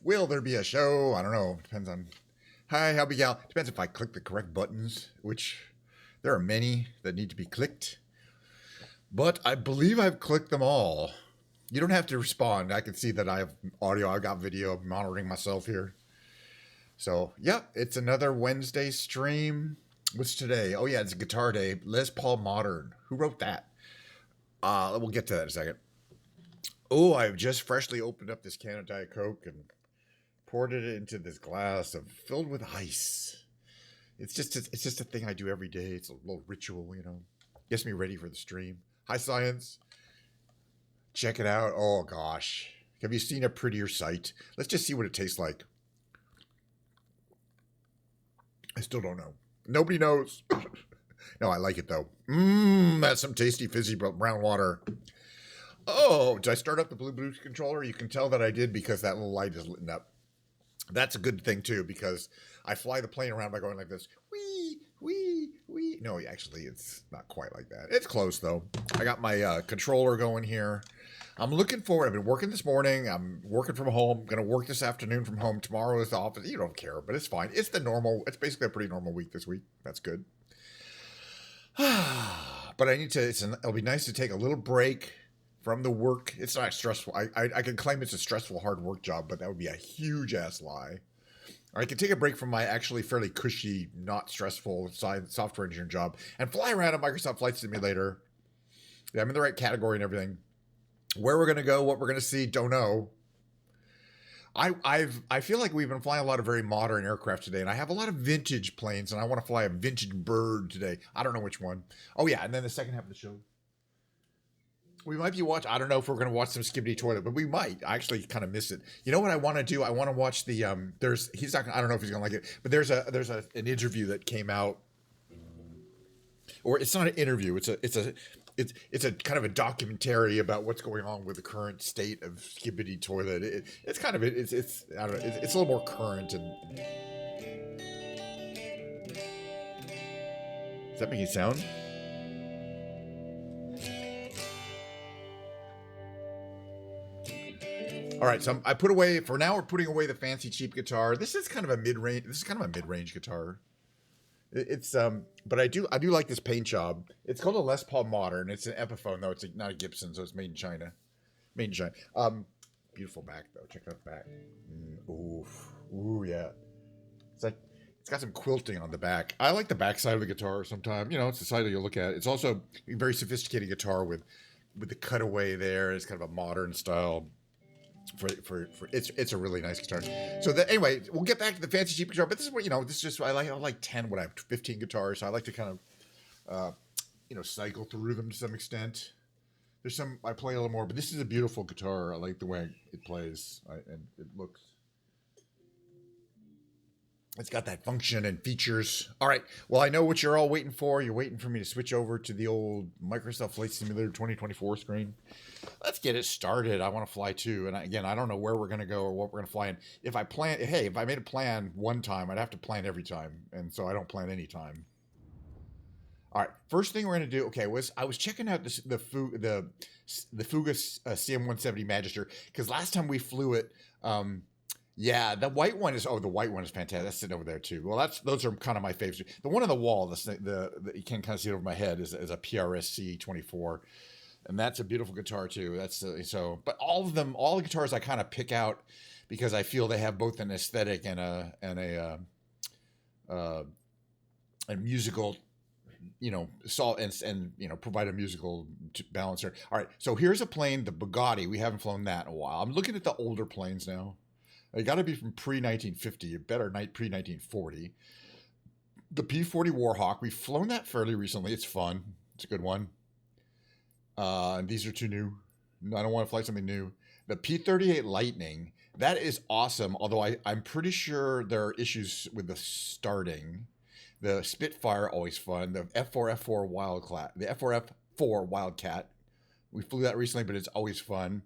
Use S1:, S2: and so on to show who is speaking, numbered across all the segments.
S1: Will there be a show? I don't know. Depends on. Hi, howdy gal. Depends if I click the correct buttons, which there are many that need to be clicked. But I believe I've clicked them all. You don't have to respond. I can see that I have audio, I've got video, I'm monitoring myself here. So, yeah, it's another Wednesday stream. What's today? Oh, yeah, it's Guitar Day. Les Paul Modern. Who wrote that? We'll get to that in a second. Oh, I've just freshly opened up this can of Diet Coke and poured it into this glass filled with ice. It's just a thing I do every day. It's a little ritual, Gets me ready for the stream. Hi, Science. Check it out. Oh, gosh. Have you seen a prettier sight? Let's just see what it tastes like. I still don't know. Nobody knows. No, I like it, though. That's some tasty, fizzy brown water. Oh, did I start up the Bluetooth controller? You can tell that I did because that little light is lit up. That's a good thing, too, because I fly the plane around by going like this. Wee, wee, wee. No, actually, it's not quite like that. It's close, though. I got my controller going here. I'm looking forward. I've been working this morning. I'm working from home. I'm going to work this afternoon from home. Tomorrow is the office. You don't care, but it's fine. It's it's basically a pretty normal week this week. That's good. But it'll be nice to take a little break from the work. It's not stressful. I can claim it's a stressful, hard work job, but that would be a huge ass lie. Or I can take a break from my actually fairly cushy, not stressful software engineering job and fly around a Microsoft Flight Simulator. Yeah, I'm in the right category and everything. Where we're going to go, what we're going to see, don't know. I feel like we've been flying a lot of very modern aircraft today, and I have a lot of vintage planes, and I want to fly a vintage bird today. I don't know which one. Oh, yeah, and then the second half of the show. We might be watching, I don't know if we're going to watch some Skibbity Toilet, but we might. I actually kind of miss it. You know what I want to do? I want to watch the, I don't know if he's going to like it, but there's an interview that came out, or it's not an interview. It's a kind of a documentary about what's going on with the current state of Skibbity Toilet. It's I don't know. It's a little more current. And is that making sound? All right, so I put away for now. We're putting away the fancy cheap guitar. This is kind of a mid-range. This is kind of a mid-range guitar. But I do like this paint job. It's called a Les Paul Modern. It's an Epiphone though. It's not a Gibson, so it's made in China. Made in China. Beautiful back though. Check out the back. Ooh, yeah. It's got some quilting on the back. I like the back side of the guitar. Sometimes, it's the side that you look at. It's also a very sophisticated guitar with the cutaway there. It's kind of a modern style. It's a really nice guitar. So anyway, we'll get back to the fancy cheap guitar. But this is what this is just I like 10 when I have 15 guitars. So I like to kind of cycle through them to some extent. There's some I play a little more, but this is a beautiful guitar. I like the way it plays and it looks. It's got that function and features. All right. Well, I know what you're all waiting for. You're waiting for me to switch over to the old Microsoft Flight Simulator 2024 screen. Let's get it started. I want to fly too. And again, I don't know where we're going to go or what we're going to fly in. If I made a plan one time, I'd have to plan every time. And so I don't plan any time. All right. First thing we're going to do, I was checking out the Fuga CM170 Magister because last time we flew it, yeah, the white one is fantastic. That's sitting over there too. Well, those are kind of my favorites. The one on the wall, the you can kind of see it over my head is a PRS C24, and that's a beautiful guitar too. But all the guitars I kind of pick out because I feel they have both an aesthetic and a musical, provide a musical balancer. All right, so here's a plane, the Bugatti. We haven't flown that in a while. I'm looking at the older planes now. It got to be from pre-1950, better pre-1940. The P-40 Warhawk, we've flown that fairly recently. It's fun. It's a good one. And these are two new. I don't want to fly something new. The P-38 Lightning, that is awesome, although I'm pretty sure there are issues with the starting. The Spitfire, always fun. The F4F4 Wildcat. We flew that recently, but it's always fun.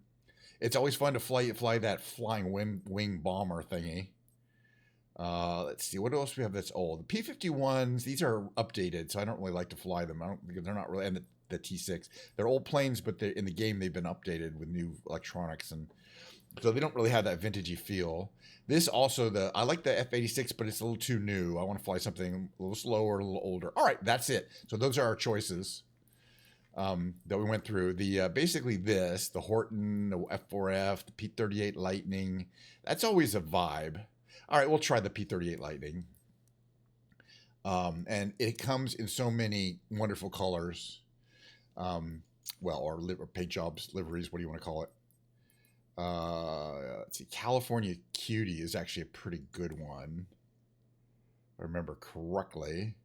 S1: It's always fun to fly that flying wing bomber thingy. Let's see, what else we have that's old? The P-51s, these are updated, so I don't really like to fly them. Because they're not really, and the T6. They're old planes, but in the game they've been updated with new electronics and So they don't really have that vintagey feel. This also, I like the F86, but it's a little too new. I want to fly something a little slower, a little older. All right, that's it. So those are our choices that we went through. The basically the Horton, the F4F, the P-38 Lightning. That's always a vibe. All right, we'll try the P-38 Lightning. And it comes in so many wonderful colors. Or paint jobs, liveries, what do you want to call it? Let's see, California Cutie is actually a pretty good one, if I remember correctly.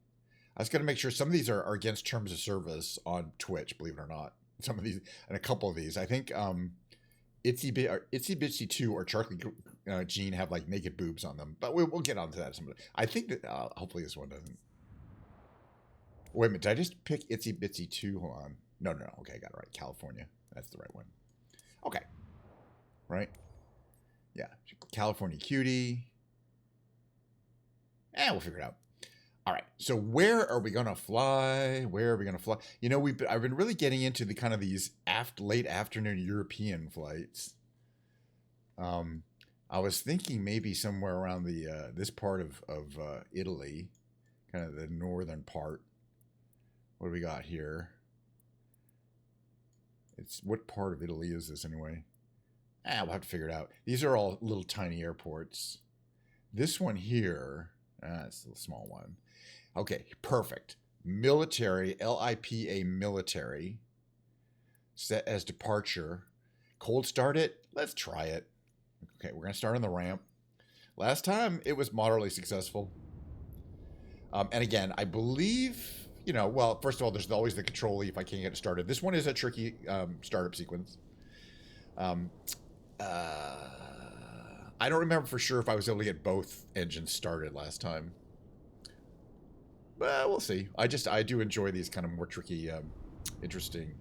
S1: I was going to make sure some of these are against terms of service on Twitch, believe it or not. Some of these, and a couple of these. I think Itsy Bitsy 2 or Charlie Jean have like naked boobs on them, but we'll get onto that. I think that hopefully this one doesn't. Wait a minute, did I just pick Itsy Bitsy 2? Hold on. No. Okay, I got it right. California. That's the right one. Okay. Right? Yeah. California Cutie. We'll figure it out. All right. So where are we going to fly? Where are we going to fly? You know, I've been really getting into the kind of these late afternoon European flights. I was thinking maybe somewhere around the this part of Italy, kind of the northern part. What do we got here? What part of Italy is this anyway? We'll have to figure it out. These are all little tiny airports. This one here, it's a small one. Okay, perfect. Military, LIPA military, set as departure. Cold start it? Let's try it. Okay, we're going to start on the ramp. Last time, it was moderately successful. And again, I believe, well, first of all, there's always the control leaf. I can't get it started. This one is a tricky startup sequence. I don't remember for sure if I was able to get both engines started last time. But we'll see. I do enjoy these kind of more tricky, interesting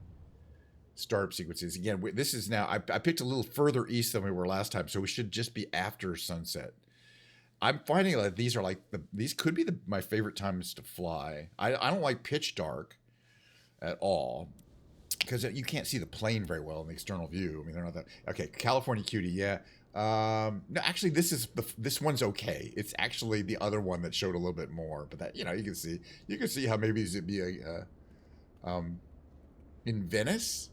S1: startup sequences. Again, this is now, I picked a little further east than we were last time, so we should just be after sunset. I'm finding that these are these could be my favorite times to fly. I don't like pitch dark at all, because you can't see the plane very well in the external view. I mean, they're not that. Okay, California Cutie, yeah. No, actually, this one's okay. It's actually the other one that showed a little bit more, but that you can see how maybe it'd be in Venice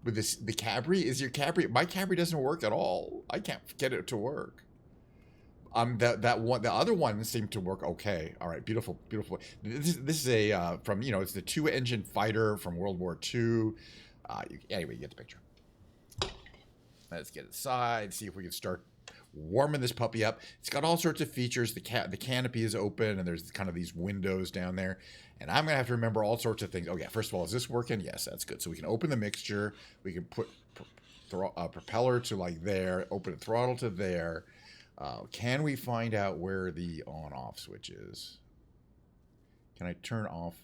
S1: with the Cabri. Is your Cabri? My Cabri doesn't work at all. I can't get it to work. The other one seemed to work okay. All right, beautiful. This is a from it's the 2-engine fighter from World War II. Anyway, you get the picture. Let's get it aside. See if we can start warming this puppy up. It's got all sorts of features. The canopy is open, and there's kind of these windows down there. And I'm gonna have to remember all sorts of things. Oh yeah, first of all, is this working? Yes, that's good. So we can open the mixture. We can put propeller to like there. Open the throttle to there. Can we find out where the on-off switch is? Can I turn off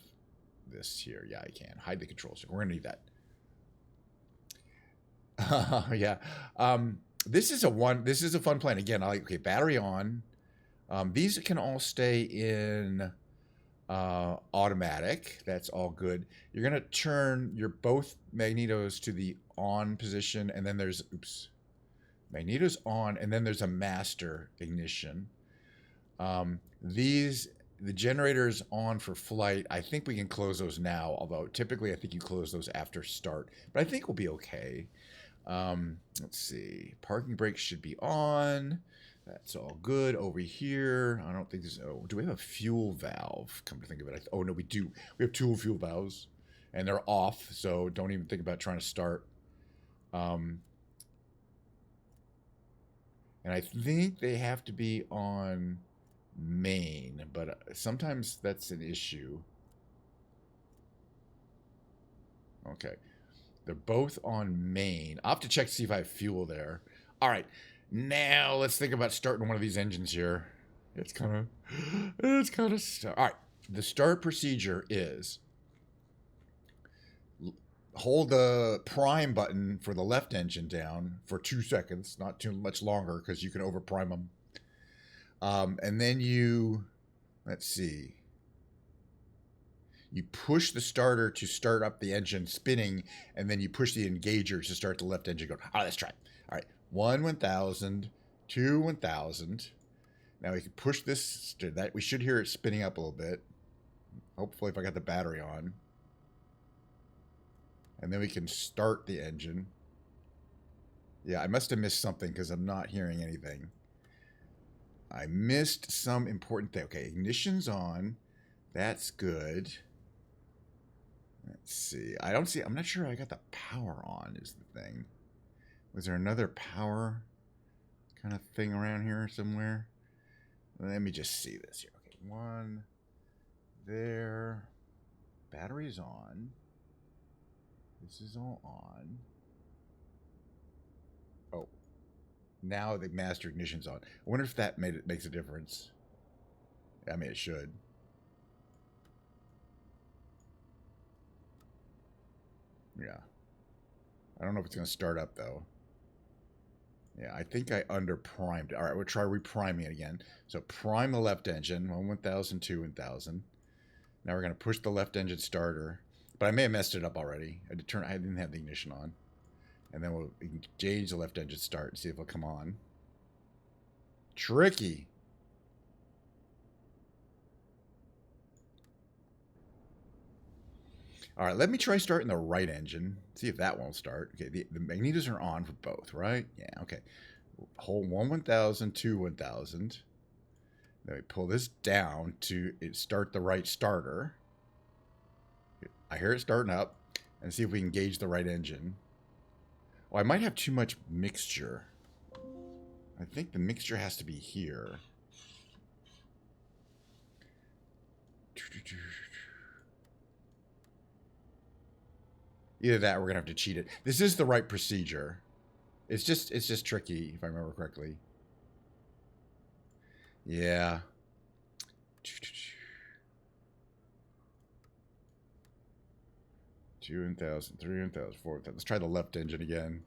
S1: this here? Yeah, I can. Hide the control stick. We're going to need that. Yeah. This is a fun plane. Again, battery on. These can all stay in automatic. That's all good. You're going to turn your both magnetos to the on position, and then there's, magneto's on, and then there's a master ignition. The generator's on for flight. I think we can close those now, although typically I think you close those after start, but I think we'll be okay. Let's see. Parking brakes should be on. That's all good. Over here, I don't think there's... Oh, do we have a fuel valve? Come to think of it. Oh, no, we do. We have 2 fuel valves, and they're off, so don't even think about trying to start. And I think they have to be on main, but sometimes that's an issue. Okay. They're both on main. I'll have to check to see if I have fuel there. All right. Now let's think about starting one of these engines here. It's kind of all right. The start procedure is hold the prime button for the left engine down for 2 seconds, not too much longer because you can over prime them. And then let's see. you push the starter to start up the engine spinning, and then you push the engager to start the left engine going. All right, let's try it. All right, 1,000, 2,000. Now we can push this to that. We should hear it spinning up a little bit. Hopefully, if I got the battery on. And then we can start the engine. Yeah, I must have missed something because I'm not hearing anything. I missed some important thing. Okay, ignition's on. That's good. Let's see. I'm not sure I got the power on is the thing. Was there another power kind of thing around here somewhere? Let me just see this here. Okay, one there. Battery's on. This is all on. Oh. Now the master ignition's on. I wonder if that makes a difference. I mean, it should. Yeah. I don't know if it's going to start up, though. Yeah, I think I under-primed it. All right, we'll try repriming it again. So prime the left engine, 1,000, 2,000. Now we're going to push the left engine starter. But I may have messed it up already. I didn't have the ignition on. And then we'll engage the left engine start and see if it'll come on. Tricky. All right, let me try starting the right engine. See if that won't start. Okay, the magnetos are on for both, right? Yeah, okay. Hold 1,000, 2,000. Then we pull this down to start the right starter. I hear it starting up. And see if we can gauge the right engine. Well, I might have too much mixture. I think the mixture has to be here. Either that or we're going to have to cheat it. This is the right procedure. It's just tricky, if I remember correctly. Yeah. 2,000, 3,000, 4,000. Let's try the left engine again.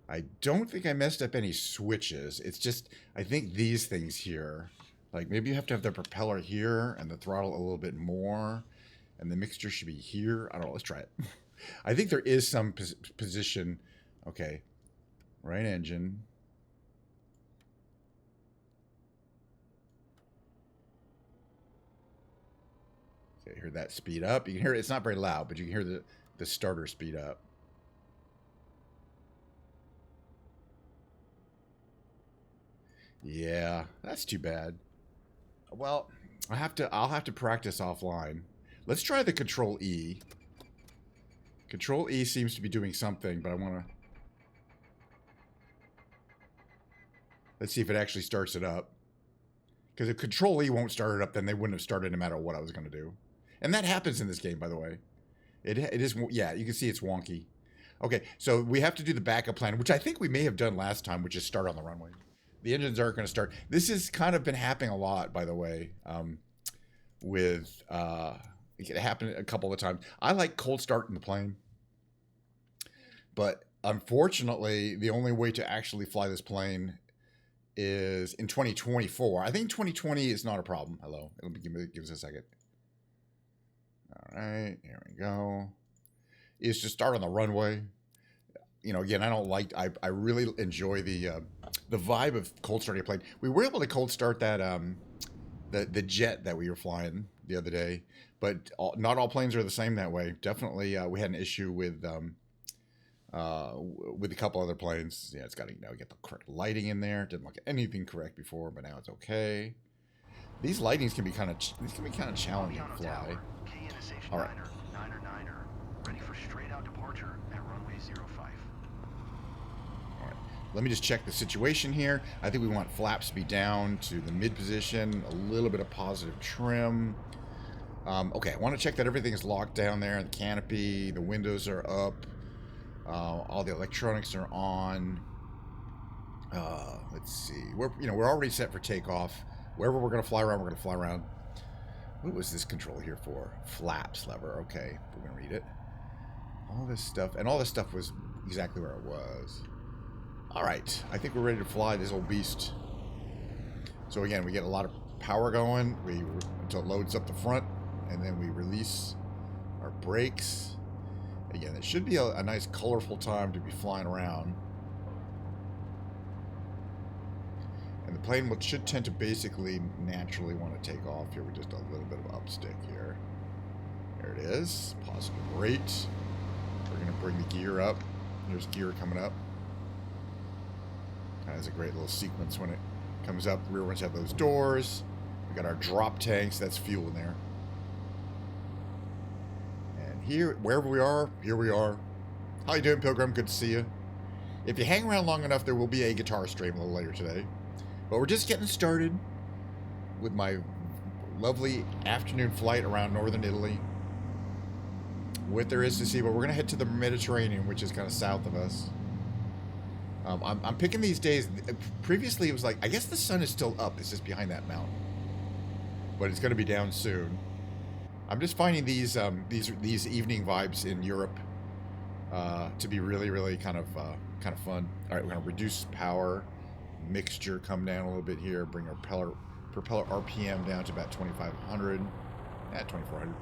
S1: I don't think I messed up any switches. It's just, I think these things here, like maybe you have to have the propeller here and the throttle a little bit more, and the mixture should be here. I don't know. Let's try it. I think there is some position. Okay. Right engine. Okay, hear that speed up. You can hear it. It's not very loud, but you can hear the starter speed up. Yeah, that's too bad. Well, I'll have to practice offline. Let's try the Control E. Control E seems to be doing something, but I want to... Let's see if it actually starts it up. Because if Control E won't start it up, then they wouldn't have started no matter what I was going to do. And that happens in this game, by the way. It is, yeah, you can see it's wonky. Okay, so we have to do the backup plan, which I think we may have done last time, which is start on the runway. The engines aren't going to start. This has kind of been happening a lot, by the way, it happened a couple of times. I like cold starting the plane. But unfortunately, the only way to actually fly this plane is in 2024. I think 2020 is not a problem. Hello. Give us a second. All right, here we go. Is to start on the runway. You know, again, I really enjoy the vibe of cold starting a plane. We were able to cold start that the jet that we were flying the other day, but not all planes are the same that way. Definitely, we had an issue with a couple other planes. Yeah, it's got to get the correct lighting in there. Didn't look at anything correct before, but now it's okay. These lightings can be kind of challenging to fly. All right.
S2: Ready for straight out departure at runway 05.
S1: All right. Let me just check the situation here. I think we want flaps to be down to the mid position, a little bit of positive trim. Okay, I want to check that everything is locked down there. The canopy, the windows are up. All the electronics are on. Let's see. We're already set for takeoff. Wherever we're going to fly around, we're going to fly around. What was this control here for? Flaps lever. Okay, we're going to read it. All this stuff, and all this stuff was exactly where it was. All right, I think we're ready to fly this old beast. So again, we get a lot of power going. Until it loads up the front, and then we release our brakes. Again, it should be a nice, colorful time to be flying around. And the plane should tend to basically naturally want to take off here with just a little bit of upstick here. There it is. Pause great. We're going to bring the gear up. There's gear coming up. That's a great little sequence when it comes up. The rear ones have those doors. We got our drop tanks. That's fuel in there. And here, wherever we are, here we are. How you doing, Pilgrim? Good to see you. If you hang around long enough, there will be a guitar stream a little later today. But we're just getting started with my lovely afternoon flight around northern Italy. What there is to see, but we're going to head to the Mediterranean, which is kind of south of us. I'm picking these days. Previously, it was like, I guess the sun is still up. It's just behind that mountain. But it's going to be down soon. I'm just finding these evening vibes in Europe to be really, really kind of fun. All right, we're going to reduce power. Mixture come down a little bit here. Bring our propeller RPM down to about 2,500. At 2,400.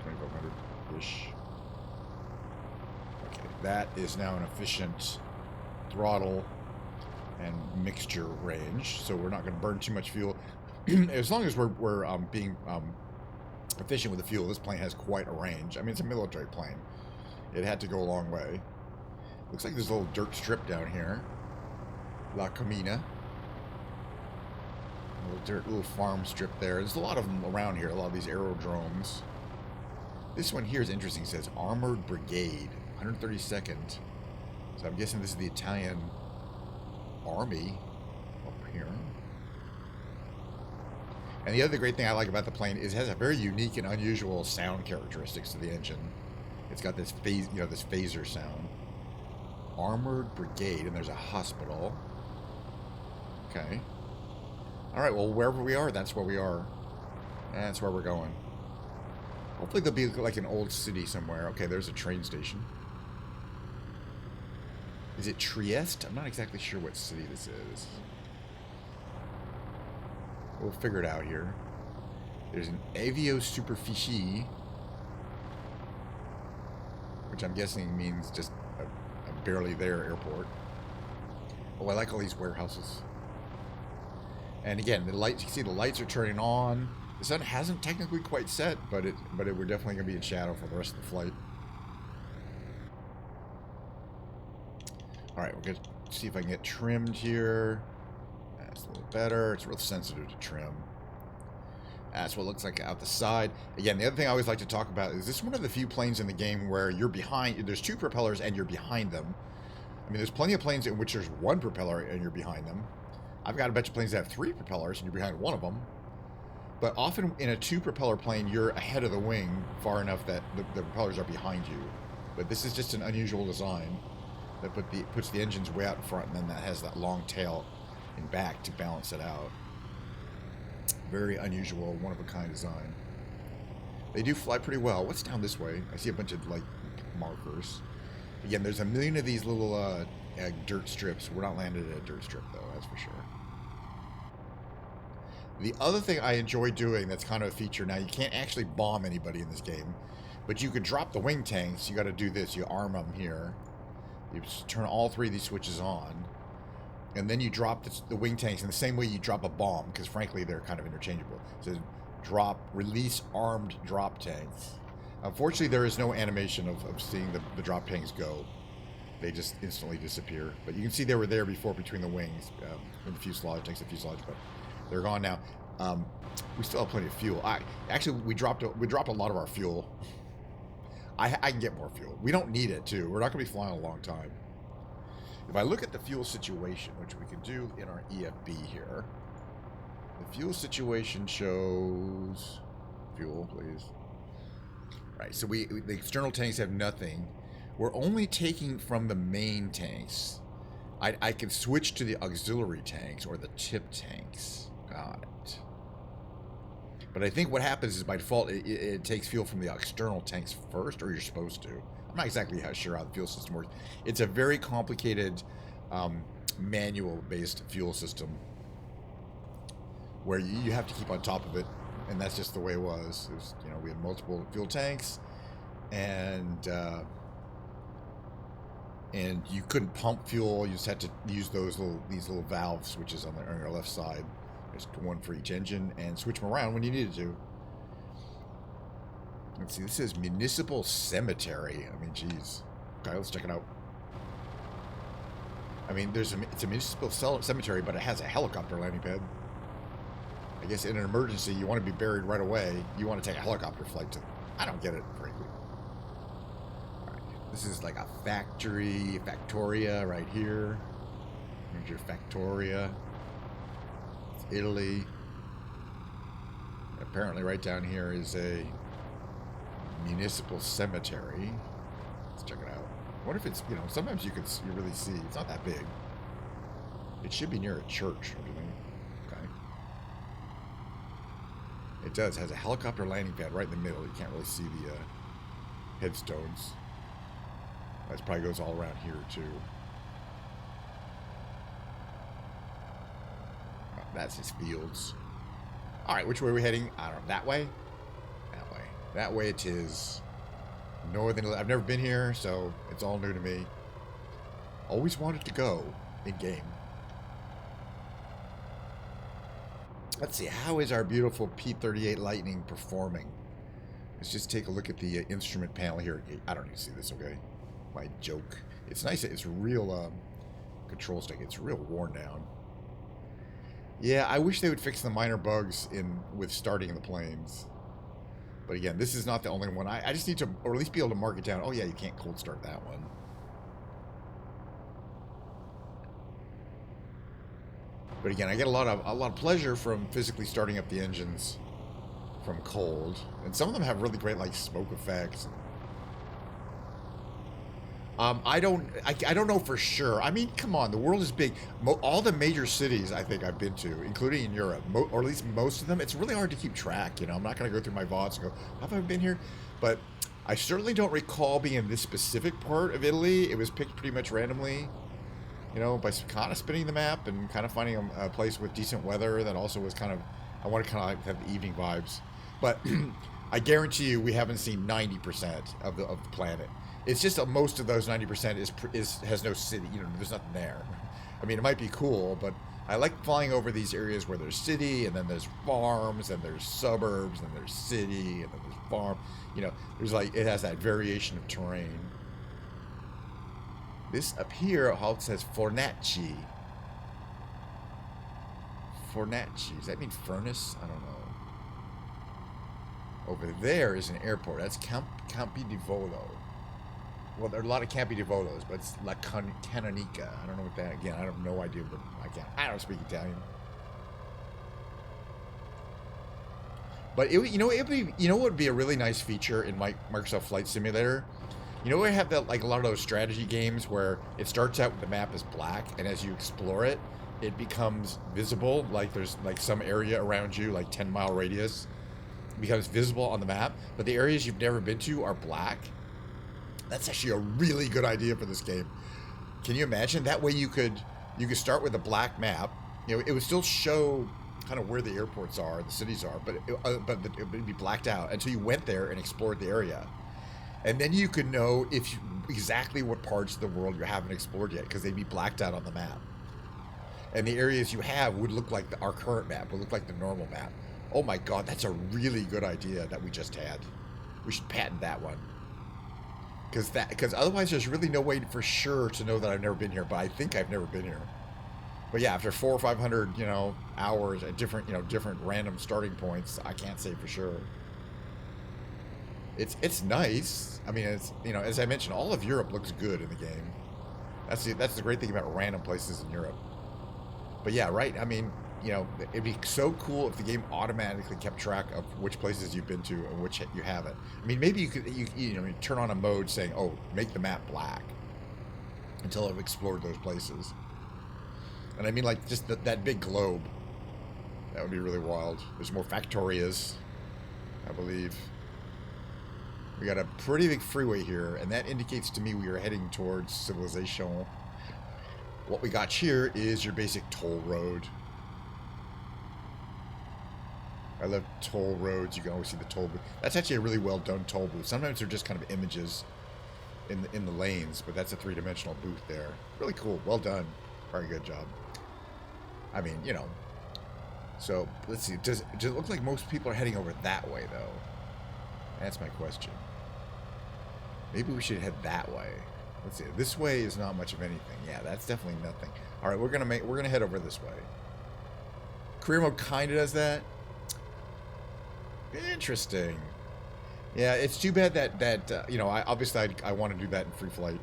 S1: 2,500-ish. Okay, that is now an efficient throttle and mixture range, so we're not going to burn too much fuel. As long as we're being efficient with the fuel, this plane has quite a range. I mean, it's a military plane. It had to go a long way. Looks like there's a little dirt strip down here. La Camina. Little farm strip there. There's a lot of them around here, a lot of these aerodromes. This one here is interesting. It says Armored Brigade, 132nd. So I'm guessing this is the Italian Army up here. And the other great thing I like about the plane is it has a very unique and unusual sound characteristics to the engine. It's got this this phaser sound. Armored Brigade, and there's a hospital. Okay. All right, well, wherever we are, that's where we are. That's where we're going. Hopefully there'll be like an old city somewhere. Okay, there's a train station. Is it Trieste? I'm not exactly sure what city this is. We'll figure it out here. There's an Avio Superficie, which I'm guessing means just a barely there airport. Oh, I like all these warehouses. And again, the lights, you can see the lights are turning on. The sun hasn't technically quite set, but we're definitely going to be in shadow for the rest of the flight. All right, we're going to see if I can get trimmed here. That's a little better. It's real sensitive to trim. That's what it looks like out the side. Again, the other thing I always like to talk about is this is one of the few planes in the game where you're behind. There's two propellers and you're behind them. I mean, there's plenty of planes in which there's one propeller and you're behind them. I've got a bunch of planes that have three propellers and you're behind one of them. But often in a two-propeller plane, you're ahead of the wing far enough that the propellers are behind you. But this is just an unusual design that puts the engines way out in front, and then that has that long tail in back to balance it out. Very unusual, one-of-a-kind design. They do fly pretty well. What's down this way? I see a bunch of, like, markers. Again, there's a million of these little dirt strips. We're not landed at a dirt strip, though, that's for sure. The other thing I enjoy doing that's kind of a feature, now you can't actually bomb anybody in this game, but you could drop the wing tanks. You got to do this. You arm them here. You just turn all three of these switches on, and then you drop the wing tanks in the same way you drop a bomb, because frankly they're kind of interchangeable. It says release armed drop tanks. Unfortunately, there is no animation of seeing the drop tanks go. They just instantly disappear. But you can see they were there before between the wings. In the fuselage, takes the fuselage, but they're gone now. We still have plenty of fuel. Actually, we dropped a lot of our fuel. I can get more fuel. We don't need it, too. We're not going to be flying a long time. If I look at the fuel situation, which we can do in our EFB here, the fuel situation shows fuel, please. Right, so the external tanks have nothing. We're only taking from the main tanks. I can switch to the auxiliary tanks or the tip tanks. Got it. But I think what happens is by default it takes fuel from the external tanks first, or you're supposed to. I'm not exactly sure how the fuel system works. It's a very complicated manual-based fuel system where you have to keep on top of it, and that's just the way it was. It was, you know, we had multiple fuel tanks, and you couldn't pump fuel. You just had to use these little valve switches on your left side. There's one for each engine, and switch them around when you needed to. Let's see, this is Municipal Cemetery. I mean, geez. Okay, let's check it out. I mean, it's a municipal cemetery, but it has a helicopter landing pad. I guess in an emergency, you want to be buried right away. You want to take a helicopter flight to... I don't get it, frankly. All right. This is like a Factoria right here. Here's your Factoria. It's Italy. Apparently right down here is a municipal cemetery. Let's check it out. I wonder if it's, you know, sometimes you really see. It's not that big. It should be near a church, don't you think? Okay. It does. It has a helicopter landing pad right in the middle. You can't really see the headstones. That probably goes all around here, too. Oh, that's his fields. All right, which way are we heading? I don't know. That way? That way. That way it is. Northern. I've never been here, so it's all new to me. Always wanted to go in game. Let's see. How is our beautiful P-38 Lightning performing? Let's just take a look at the instrument panel here. I don't need to see this, okay? My joke. It's nice. It's real control stick. It's real worn down. Yeah, I wish they would fix the minor bugs with starting the planes. But again, this is not the only one. I just need to, or at least be able to mark it down. Oh yeah, you can't cold start that one. But again, I get a lot of pleasure from physically starting up the engines from cold, and some of them have really great like smoke effects. I don't know for sure. I mean, come on, the world is big. All the major cities I think I've been to, including in Europe, or at least most of them, it's really hard to keep track. You know, I'm not going to go through my VODs and go, have I been here? But I certainly don't recall being in this specific part of Italy. It was picked pretty much randomly, you know, by kind of spinning the map and kind of finding a place with decent weather that also was kind of, I want to kind of like have the evening vibes. But I guarantee you we haven't seen 90% of the planet. It's just that most of those 90% has no city. You know, there's nothing there. I mean, it might be cool, but I like flying over these areas where there's city, and then there's farms, and there's suburbs, and there's city, and then there's farm. You know, there's like, it has that variation of terrain. This up here, how it says Fornaci. Fornaci. Does that mean furnace? I don't know. Over there is an airport. That's Campi di Volo. Well, there are a lot of Campi di Volos, but it's La Canonica. I don't know what that. Again, I have no idea, but I don't speak Italian. But you know what would be a really nice feature in Microsoft Flight Simulator? You know, we have that like a lot of those strategy games where it starts out with the map is black, and as you explore it, it becomes visible. Like there's like some area around you, like 10-mile radius, becomes visible on the map, but the areas you've never been to are black. That's actually a really good idea for this game. Can you imagine? That way you could start with a black map. You know, it would still show kind of where the airports are, the cities are, but it would be blacked out until you went there and explored the area. And then you could know exactly what parts of the world you haven't explored yet, because they'd be blacked out on the map. And the areas you have would look like our current map, would look like the normal map. Oh my God, that's a really good idea that we just had. We should patent that one. Because otherwise there's really no way for sure to know that I've never been here, but I think I've never been here. But yeah, after 400 or 500, you know, hours at different random starting points, I can't say for sure. It's nice. I mean, it's, you know, as I mentioned, all of Europe looks good in the game. That's the great thing about random places in Europe. But yeah, right. I mean, you know, it'd be so cool if the game automatically kept track of which places you've been to and which you haven't. I mean, maybe you turn on a mode saying, "Oh, make the map black," until I've explored those places. And I mean, like just that big globe. That would be really wild. There's more Factorias, I believe. We got a pretty big freeway here, and that indicates to me we are heading towards civilization. what we got here is your basic toll road. I love toll roads. You can always see the toll booth. That's actually a really well done toll booth. Sometimes they're just kind of images in the lanes, but that's a three-dimensional booth there. Really cool. Well done. Very good job. I mean, you know. So let's see. Does it look like most people are heading over that way though? That's my question. Maybe we should head that way. Let's see. This way is not much of anything. Yeah, that's definitely nothing. All right, we're gonna head over this way. Career mode kind of does that. Interesting. Yeah, it's too bad that you know, obviously I want to do that in free flight,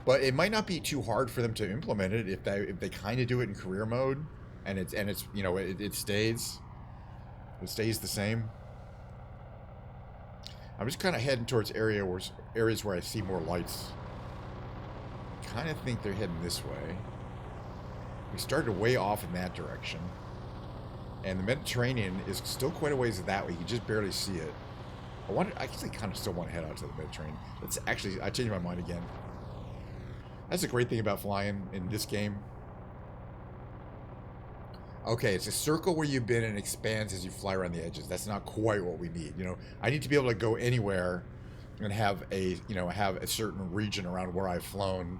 S1: but it might not be too hard for them to implement it if they kind of do it in career mode, and it's you know it stays the same. I'm just kind of heading towards areas where I see more lights. Kind of think they're heading this way. We started way off in that direction. And the Mediterranean is still quite a ways that way. You can just barely see it. I actually kind of still want to head out to the Mediterranean. I changed my mind again. That's a great thing about flying in this game. Okay, it's a circle where you've been and expands as you fly around the edges. That's not quite what we need. You know, I need to be able to go anywhere and have a certain region around where I've flown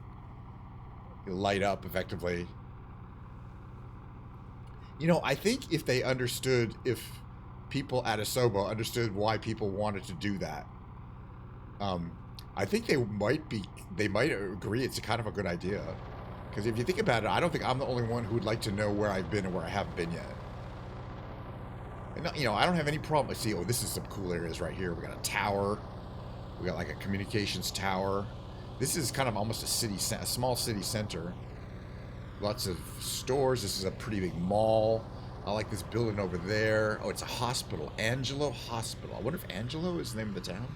S1: light up effectively. You know, I think if people at Asobo understood why people wanted to do that, I think they might agree it's a kind of a good idea. Because if you think about it, I don't think I'm the only one who would like to know where I've been and where I haven't been yet. And, you know, I don't have any problem. I see, oh, this is some cool areas right here. We got a tower. We got like a communications tower. This is kind of almost a small city center. Lots of stores. This is a pretty big mall. I like this building over there. Oh, it's a hospital. Angelo Hospital. I wonder if Angelo is the name of the town.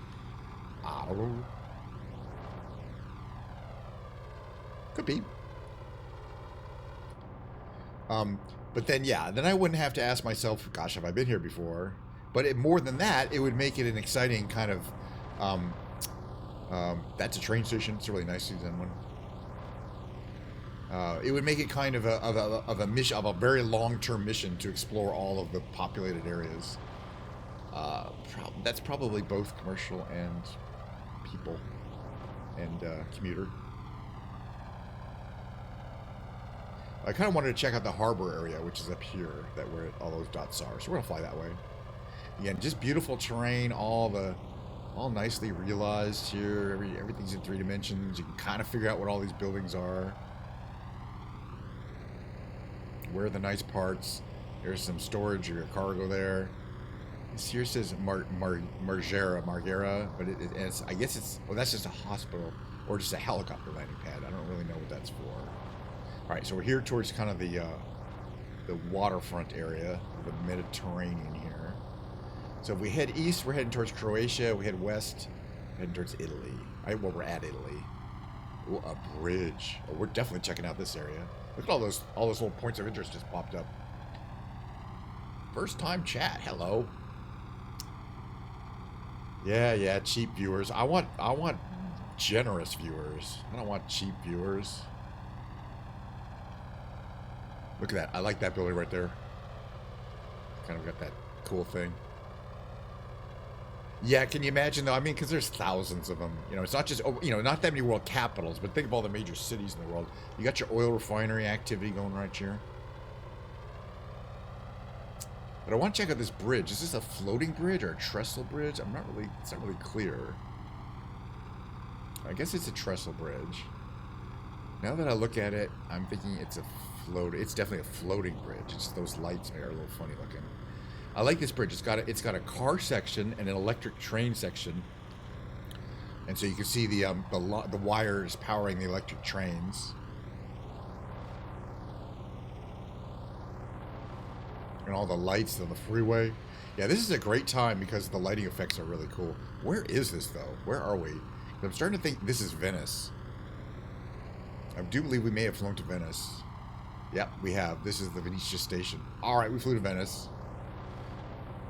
S1: I don't know. Could be. But then, yeah, then I wouldn't have to ask myself, gosh, have I been here before? But more than that, it would make it an exciting kind of, that's a train station. It's a really nice designed one. It would make it kind of a mission, of a very long-term mission to explore all of the populated areas. That's probably both commercial and people and commuter. I kind of wanted to check out the harbor area, which is up here, where all those dots are. So we're gonna fly that way. Again, just beautiful terrain, all nicely realized here. Everything's in 3 dimensions. You can kind of figure out what all these buildings are. Where are the nice parts? There's some storage or cargo there. This here says Margera, but it's I guess it's, well, that's just a hospital or just a helicopter landing pad. I don't really know what that's for. All right, so we're here towards kind of the waterfront area of the Mediterranean here. So if we head east, we're heading towards Croatia. We head west, heading towards Italy. Well, we're at Italy. Ooh, a bridge. Oh, we're definitely checking out this area. Look at all those little points of interest just popped up. First time chat. Hello. Yeah, cheap viewers. I want generous viewers. I don't want cheap viewers. Look at that. I like that building right there. Kind of got that cool thing. Yeah, can you imagine though? I mean, because there's thousands of them. You know, it's not just, you know, not that many world capitals, but think of all the major cities in the world. You got your oil refinery activity going right here. But I want to check out this bridge. Is this a floating bridge or a trestle bridge? It's not really clear. I guess it's a trestle bridge. Now that I look at it, I'm thinking it's definitely a floating bridge. It's those lights are a little funny looking. I like this bridge. It's got a car section and an electric train section, and so you can see the wires powering the electric trains. And all the lights on the freeway. Yeah, this is a great time because the lighting effects are really cool. Where is this though? Where are we? I'm starting to think this is Venice. I do believe we may have flown to Venice. Yep, we have. This is the Venezia station. All right, we flew to Venice.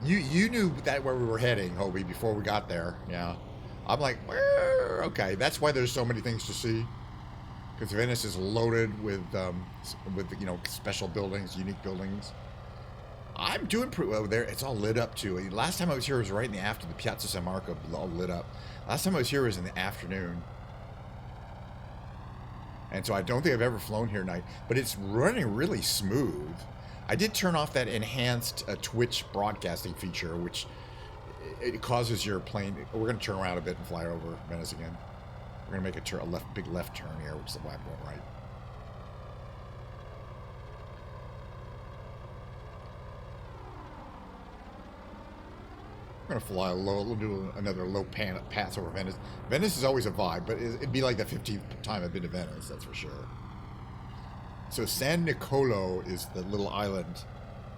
S1: You knew that where we were heading, Hobie, before we got there. Yeah. I'm like, where? Okay, that's why there's so many things to see. because Venice is loaded with you know, special buildings, unique buildings. I'm doing pretty well there. It's all lit up too. Last time I was here was right in the after the Piazza San Marco all lit up. Last time I was here was in the afternoon. And so I don't think I've ever flown here at night, but it's running really smooth. I did turn off that enhanced Twitch broadcasting feature, which it causes your plane. We're going to turn around a bit and fly over Venice again. We're going to make a big left turn here, which is why I'm going right. We're going to fly low. We'll do another low pass over Venice. Venice is always a vibe, but it'd be like the 15th time I've been to Venice, that's for sure. So San Nicolo is the little island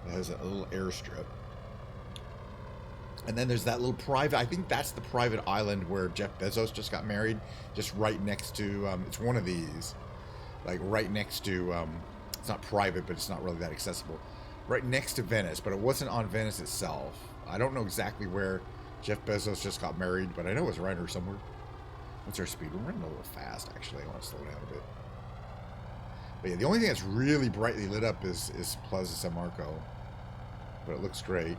S1: that has a little airstrip. And then there's that little private, I think that's the private island where Jeff Bezos just got married, just right next to, it's one of these, like right next to, it's not private, but it's not really that accessible. Right next to Venice, but it wasn't on Venice itself. I don't know exactly where Jeff Bezos just got married, but I know it's around here somewhere. What's our speed? We're running a little fast, actually. I want to slow down a bit. But yeah, the only thing that's really brightly lit up is Plaza San Marco. But it looks great.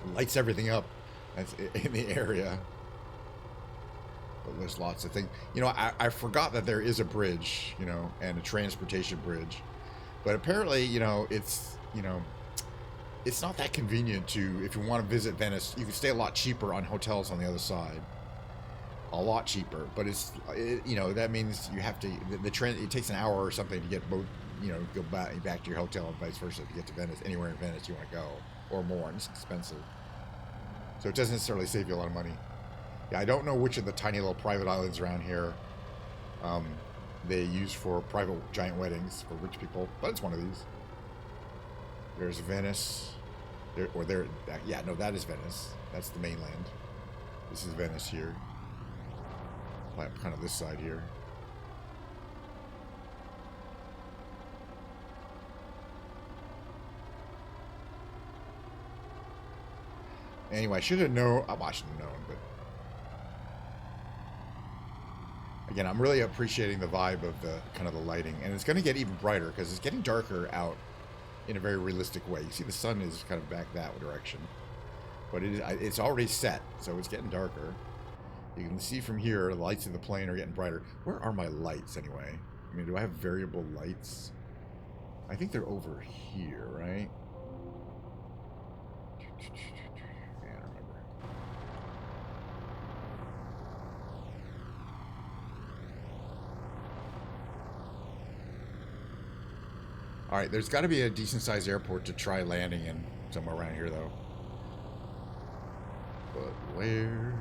S1: It lights everything up that's in the area. But there's lots of things. You know, I forgot that there is a bridge, you know, and a transportation bridge. But apparently, you know, it's not that convenient to, if you want to visit Venice, you can stay a lot cheaper on hotels on the other side. A lot cheaper. But you know, that means you have to, the train, it takes an hour or something to get both, you know, go back to your hotel and vice versa to get to Venice, anywhere in Venice you want to go, or more, and it's expensive. So it doesn't necessarily save you a lot of money. Yeah, I don't know which of the tiny little private islands around here they use for private giant weddings for rich people, but it's one of these. There's Venice. Yeah, no, that is Venice. That's the mainland. This is Venice here. Kind of this side here. Anyway, I should have known. I should have known, but again, I'm really appreciating the vibe of the kind of the lighting, and it's going to get even brighter because it's getting darker out in a very realistic way. You see, the sun is kind of back that direction, but it's already set, so it's getting darker. You can see from here, the lights of the plane are getting brighter. Where are my lights anyway? I mean, do I have variable lights? I think they're over here, right? I don't remember. All right, there's got to be a decent-sized airport to try landing in somewhere around here, though. But where?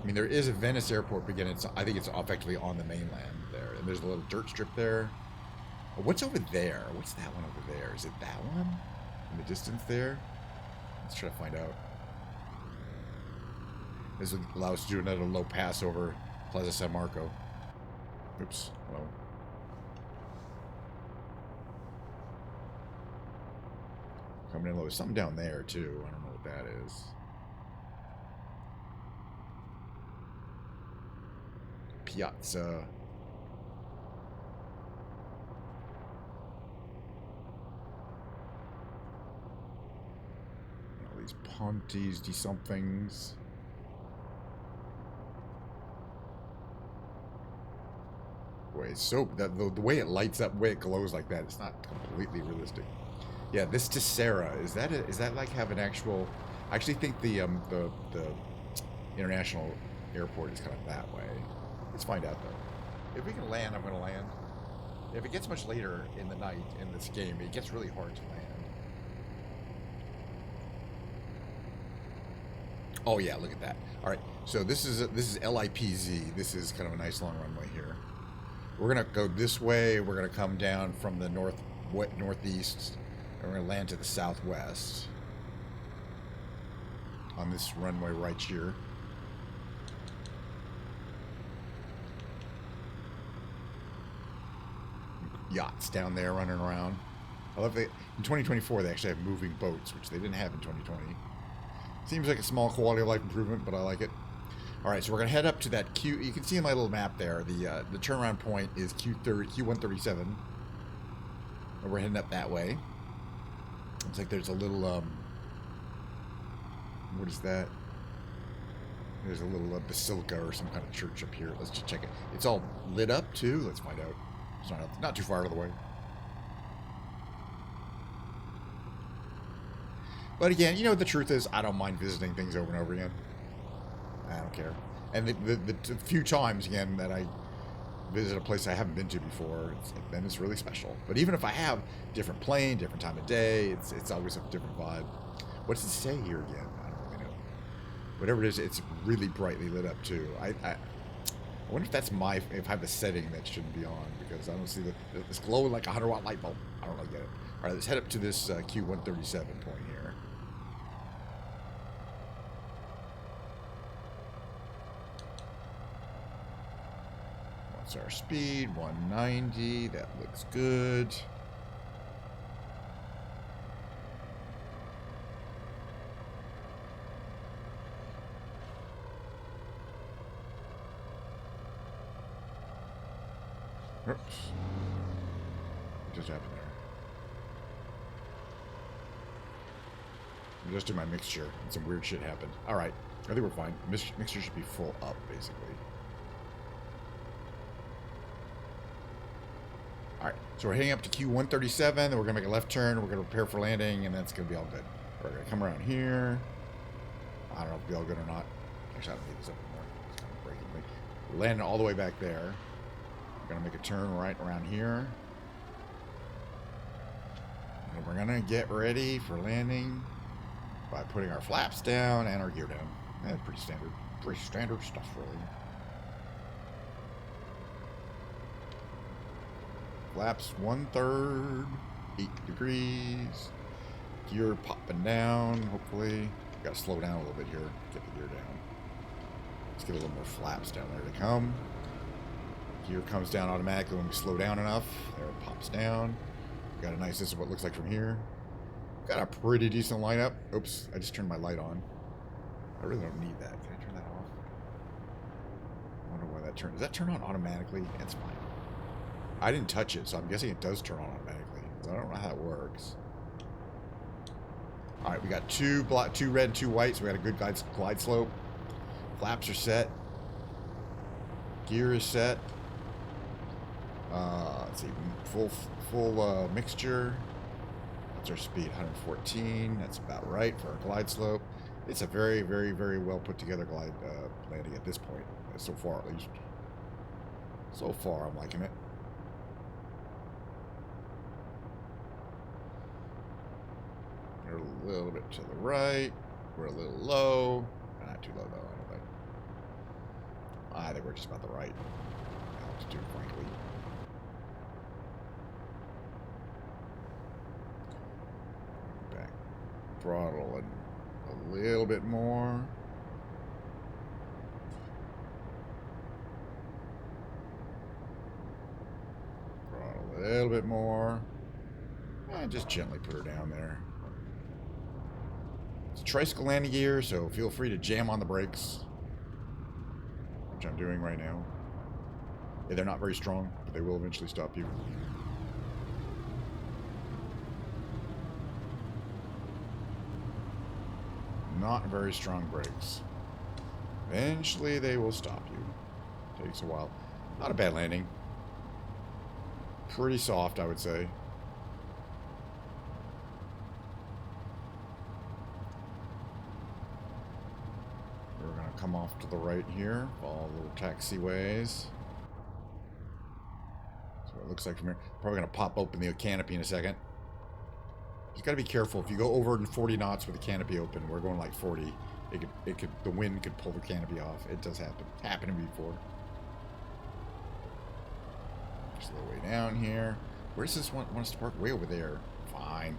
S1: I mean, there is a Venice airport, but again, I think it's effectively on the mainland there. And there's a little dirt strip there. Oh, what's over there? What's that one over there? Is it that one? In the distance there? Let's try to find out. This would allow us to do another low pass over Plaza San Marco. Oops. Well. Coming in low. There's something down there, too. I don't know what that is. Piazza. All these Pontes, de somethings. Wait, so that the way it lights up, the way it glows like that, it's not completely realistic. Yeah, this Tessera, is that like have an actual? I actually think the international airport is kind of that way. Let's find out though. If we can land, I'm going to land. If it gets much later in the night in this game, it gets really hard to land. Oh yeah, look at that. All right, so this is LIPZ. This is kind of a nice long runway here. We're gonna go this way. We're gonna come down from the northeast, and we're gonna land to the southwest on this runway right here. Yachts down there running around. I love that in 2024 they actually have moving boats, which they didn't have in 2020. Seems like a small quality of life improvement, but I like it. All right, so we're gonna head up to that Q. You can see in my little map there, the turnaround point is Q137, and we're heading up that way. Looks like there's a little what is that? There's a little basilica or some kind of church up here. Let's just check it. It's all lit up too. Let's find out. It's not too far out of the way. But again, you know what the truth is? I don't mind visiting things over and over again. I don't care. And the few times, again, that I visit a place I haven't been to before, then it's really special. But even if I have different plane, different time of day, it's always a different vibe. What does it say here again? I don't really know. Whatever it is, it's really brightly lit up too. I wonder if that's if I have a setting that shouldn't be on, because I don't see this glowing like a 100-watt light bulb. I don't really get it. All right, let's head up to this Q137 point here. What's our speed? 190. That looks good. Oops. What just happened there? I'm just doing my mixture, and some weird shit happened. Alright, I think we're fine. Mixture should be full up, basically. Alright, so we're heading up to Q137, then we're going to make a left turn, we're going to prepare for landing, and that's going to be all good. We're going to come around here. I don't know if it'll be all good or not. Actually, I don't need this up anymore. It's kind of breaking me. We're landing all the way back there. We're going to make a turn right around here. And we're going to get ready for landing by putting our flaps down and our gear down. That's pretty standard stuff, really. Flaps 1/3, 8 degrees. Gear popping down, hopefully. Got to slow down a little bit here, get the gear down. Let's get a little more flaps down. There they come. Gear comes down automatically when we slow down enough. There it pops down. Got a nice, this is what it looks like from here. Got a pretty decent lineup. Oops, I just turned my light on. I really don't need that. Can I turn that off? I wonder why that turned. Does that turn on automatically? It's fine. I didn't touch it, so I'm guessing it does turn on automatically. I don't know how that works. Alright, we got two red and two white, so we got a good glide slope. Flaps are set. Gear is set. Let's see, full mixture. What's our speed? 114. That's about right for our glide slope. It's a very, very, very well put together glide landing at this point, so far at least. So far, I'm liking it. We're a little bit to the right. We're a little low. Not too low though, I don't think. I think we're just about the right altitude, frankly. Back throttle and a little bit more. Throttle a little bit more. And just gently put her down there. It's a tricycle landing gear, so feel free to jam on the brakes, which I'm doing right now. Yeah, they're not very strong, but they will eventually stop you. Not very strong brakes. Eventually they will stop you. Takes a while. Not a bad landing. Pretty soft, I would say. Come off to the right here, follow the little taxiways. So it looks like from here. Probably going to pop open the canopy in a second. Just got to be careful. If you go over 40 knots with the canopy open, we're going like 40. The wind could pull the canopy off. It does happen. Happened to me before. Just a little way down here. Where does this want us to park? Way over there. Fine.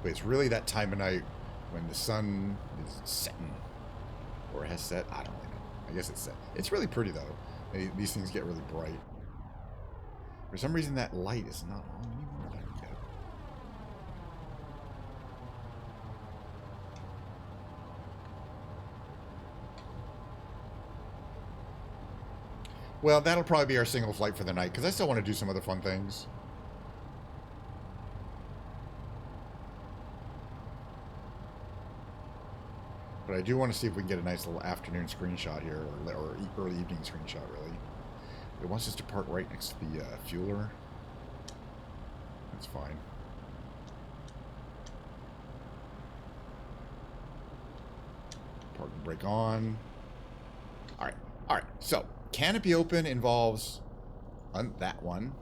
S1: But it's really that time of night when the sun is setting, or it has set. I don't really know. I guess it's set. It's really pretty though. These things get really bright. For some reason, that light is not on anymore. I don't get it. Well, that'll probably be our single flight for the night, because I still want to do some other fun things. But I do want to see if we can get a nice little afternoon screenshot here, or early evening screenshot, really. It wants us to park right next to the fueler. That's fine. Park and brake on. All right. All right. So, canopy open involves that one.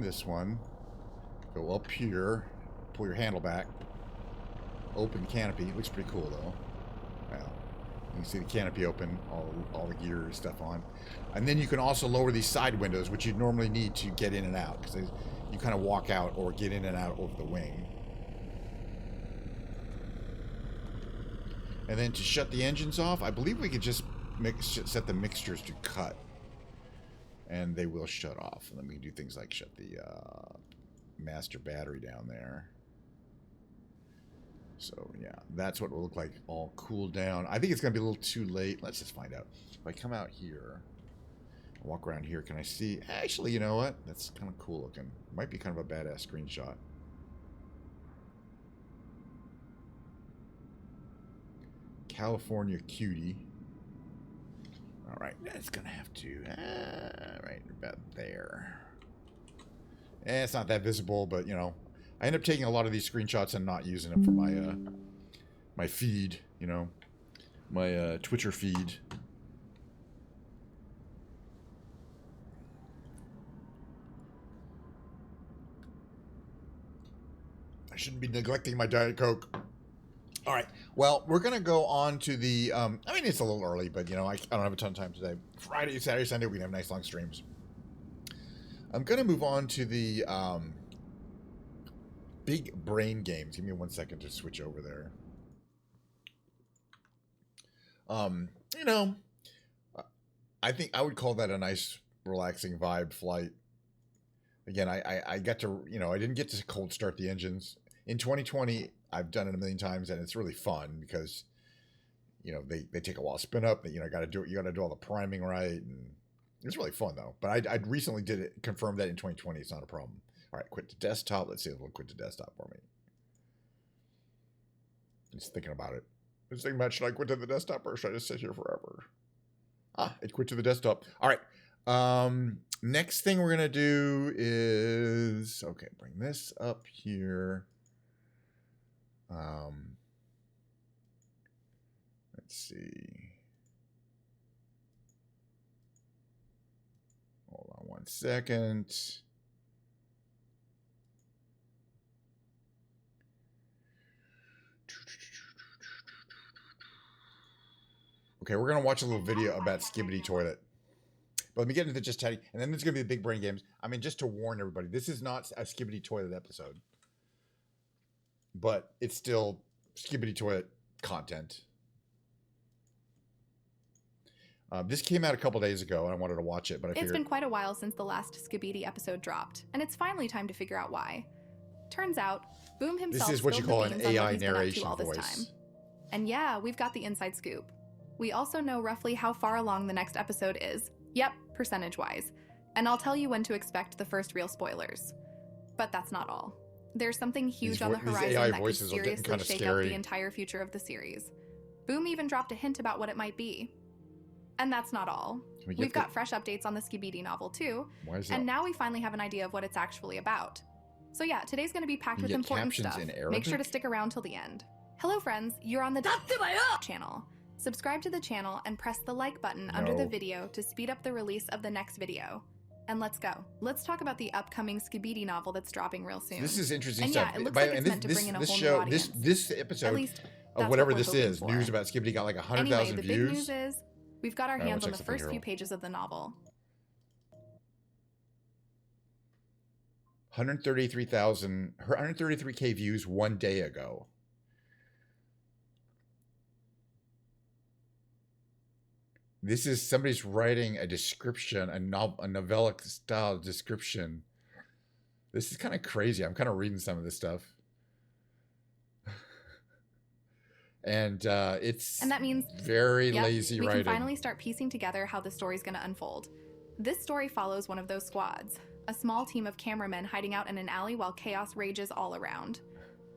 S1: This one. Go up here. Pull your handle back. Open canopy. Looks pretty cool, though. Well, you can see the canopy open, all the gear stuff on. And then you can also lower these side windows, which you'd normally need to get in and out, because you kind of walk out or get in and out over the wing. And then to shut the engines off, I believe we could just set the mixtures to cut. And they will shut off. And then we can do things like shut the master battery down there. So, yeah, that's what it will look like all cooled down. I think it's going to be a little too late. Let's just find out. If I come out here, walk around here, can I see? Actually, you know what? That's kind of cool looking. Might be kind of a badass screenshot. California cutie. All right, that's going to have to, right about there. It's not that visible, but, you know, I end up taking a lot of these screenshots and not using them for my my feed, you know, my Twitcher feed. I shouldn't be neglecting my Diet Coke. All right. Well, we're going to go on to the, I mean, it's a little early, but, you know, I don't have a ton of time today. Friday, Saturday, Sunday, we can have nice long streams. I'm going to move on to the big brain games. Give me 1 second to switch over there. You know, I think I would call that a nice, relaxing vibe flight. Again, I got to, you know, I didn't get to cold start the engines. In 2020, I've done it a million times, and it's really fun because, you know, they take a while to spin up. You know, you got to do all the priming right, and it's really fun though. But I recently confirmed that in 2020, it's not a problem. All right, quit to desktop. Let's see if it'll quit to desktop for me. Just thinking about it. Just thinking about, should I quit to the desktop or should I just sit here forever? Ah, it quit to the desktop. All right. Next thing we're going to do is, okay, bring this up here. Let's see. Hold on 1 second. Okay, we're going to watch a little video about Skibbity Toilet. But let me get into just chatting, and then there's going to be the big brain games. I mean, just to warn everybody, this is not a Skibbity Toilet episode. But it's still Skibbity Toilet content. This came out a couple days ago, and I wanted to watch it, but I figured...
S3: It's been quite a while since the last Skibbity episode dropped, and it's finally time to figure out why. Turns out, Boom himself
S1: This is what you call an AI narration
S3: all this
S1: voice.
S3: time. And yeah, we've got the inside scoop. We also know roughly how far along the next episode is. Yep, percentage-wise. And I'll tell you when to expect the first real spoilers. But that's not all. There's something huge on the horizon that could seriously shake up the entire future of the series. Boom even dropped a hint about what it might be. And that's not all. We've got fresh updates on the Skibbity novel too, and now we finally have an idea of what it's actually about. So yeah, today's going to be packed with important stuff. Make sure to stick around till the end. Hello friends, you're on the channel. Subscribe to the channel and press the like button under the video to speed up the release of the next video. And let's go. Let's talk about the upcoming Skibbity novel that's dropping real soon.
S1: This is interesting
S3: and
S1: stuff.
S3: Yeah, it looks like it's meant to bring in a whole new audience.
S1: This episode,
S3: at least
S1: of whatever this is, news about Skibbity got like 100,000 views.
S3: Anyway, the big news is we've got our hands on the first few pages of the novel.
S1: 133K views 1 day ago. This is somebody's writing a description, a novella style description. This is kind of crazy. I'm kind of reading some of this stuff. And it's
S3: And that means,
S1: very
S3: yep,
S1: lazy
S3: we
S1: writing.
S3: can finally start piecing together how the story's going to unfold. This story follows one of those squads, a small team of cameramen hiding out in an alley while chaos rages all around.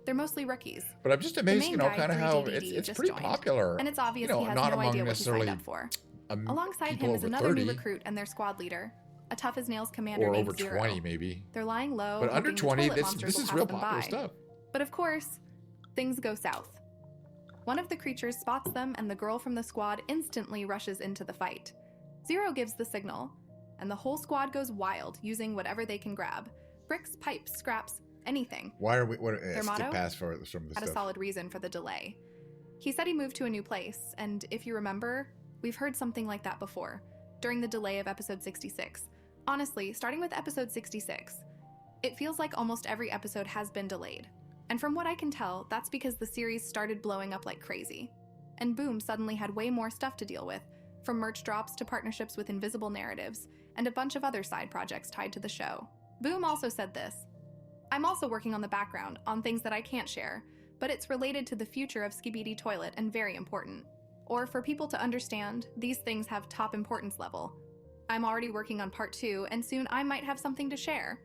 S3: They're mostly rookies.
S1: But I'm just
S3: The
S1: amazed,
S3: main
S1: you know,
S3: guy,
S1: kind of how
S3: 3DDD,
S1: it's
S3: just
S1: pretty
S3: joined,
S1: popular.
S3: and it's obvious
S1: you know,
S3: he has
S1: not
S3: no
S1: among
S3: idea what he signed
S1: necessarily
S3: up for.
S1: um,
S3: Alongside
S1: people
S3: him is
S1: over
S3: another
S1: 30
S3: new recruit and their squad leader, a tough-as-nails commander
S1: or
S3: named
S1: over
S3: Zero.
S1: 20 maybe.
S3: They're lying low,
S1: But under
S3: hoping
S1: 20,
S3: the toilet
S1: this
S3: monsters
S1: is
S3: will
S1: real
S3: pass them
S1: popular
S3: by.
S1: stuff.
S3: But of course, things go south. One of the creatures spots them, and the girl from the squad instantly rushes into the fight. Zero gives the signal, and the whole squad goes wild, using whatever they can grab. Bricks, pipes, scraps, anything.
S1: Why are we
S3: Their
S1: skip
S3: motto?
S1: past for some of this
S3: Had a
S1: stuff?
S3: solid reason for the delay. He said he moved to a new place, and if you remember, we've heard something like that before, during the delay of episode 66. Honestly, starting with episode 66, it feels like almost every episode has been delayed. And from what I can tell, that's because the series started blowing up like crazy. And Boom suddenly had way more stuff to deal with, from merch drops to partnerships with Invisible Narratives, and a bunch of other side projects tied to the show. Boom also said this: "I'm also working on the background, on things that I can't share, but it's related to the future of Skibidi Toilet and very important. Or for people to understand, these things have top importance level. I'm already working on part 2, and soon I might have something to share."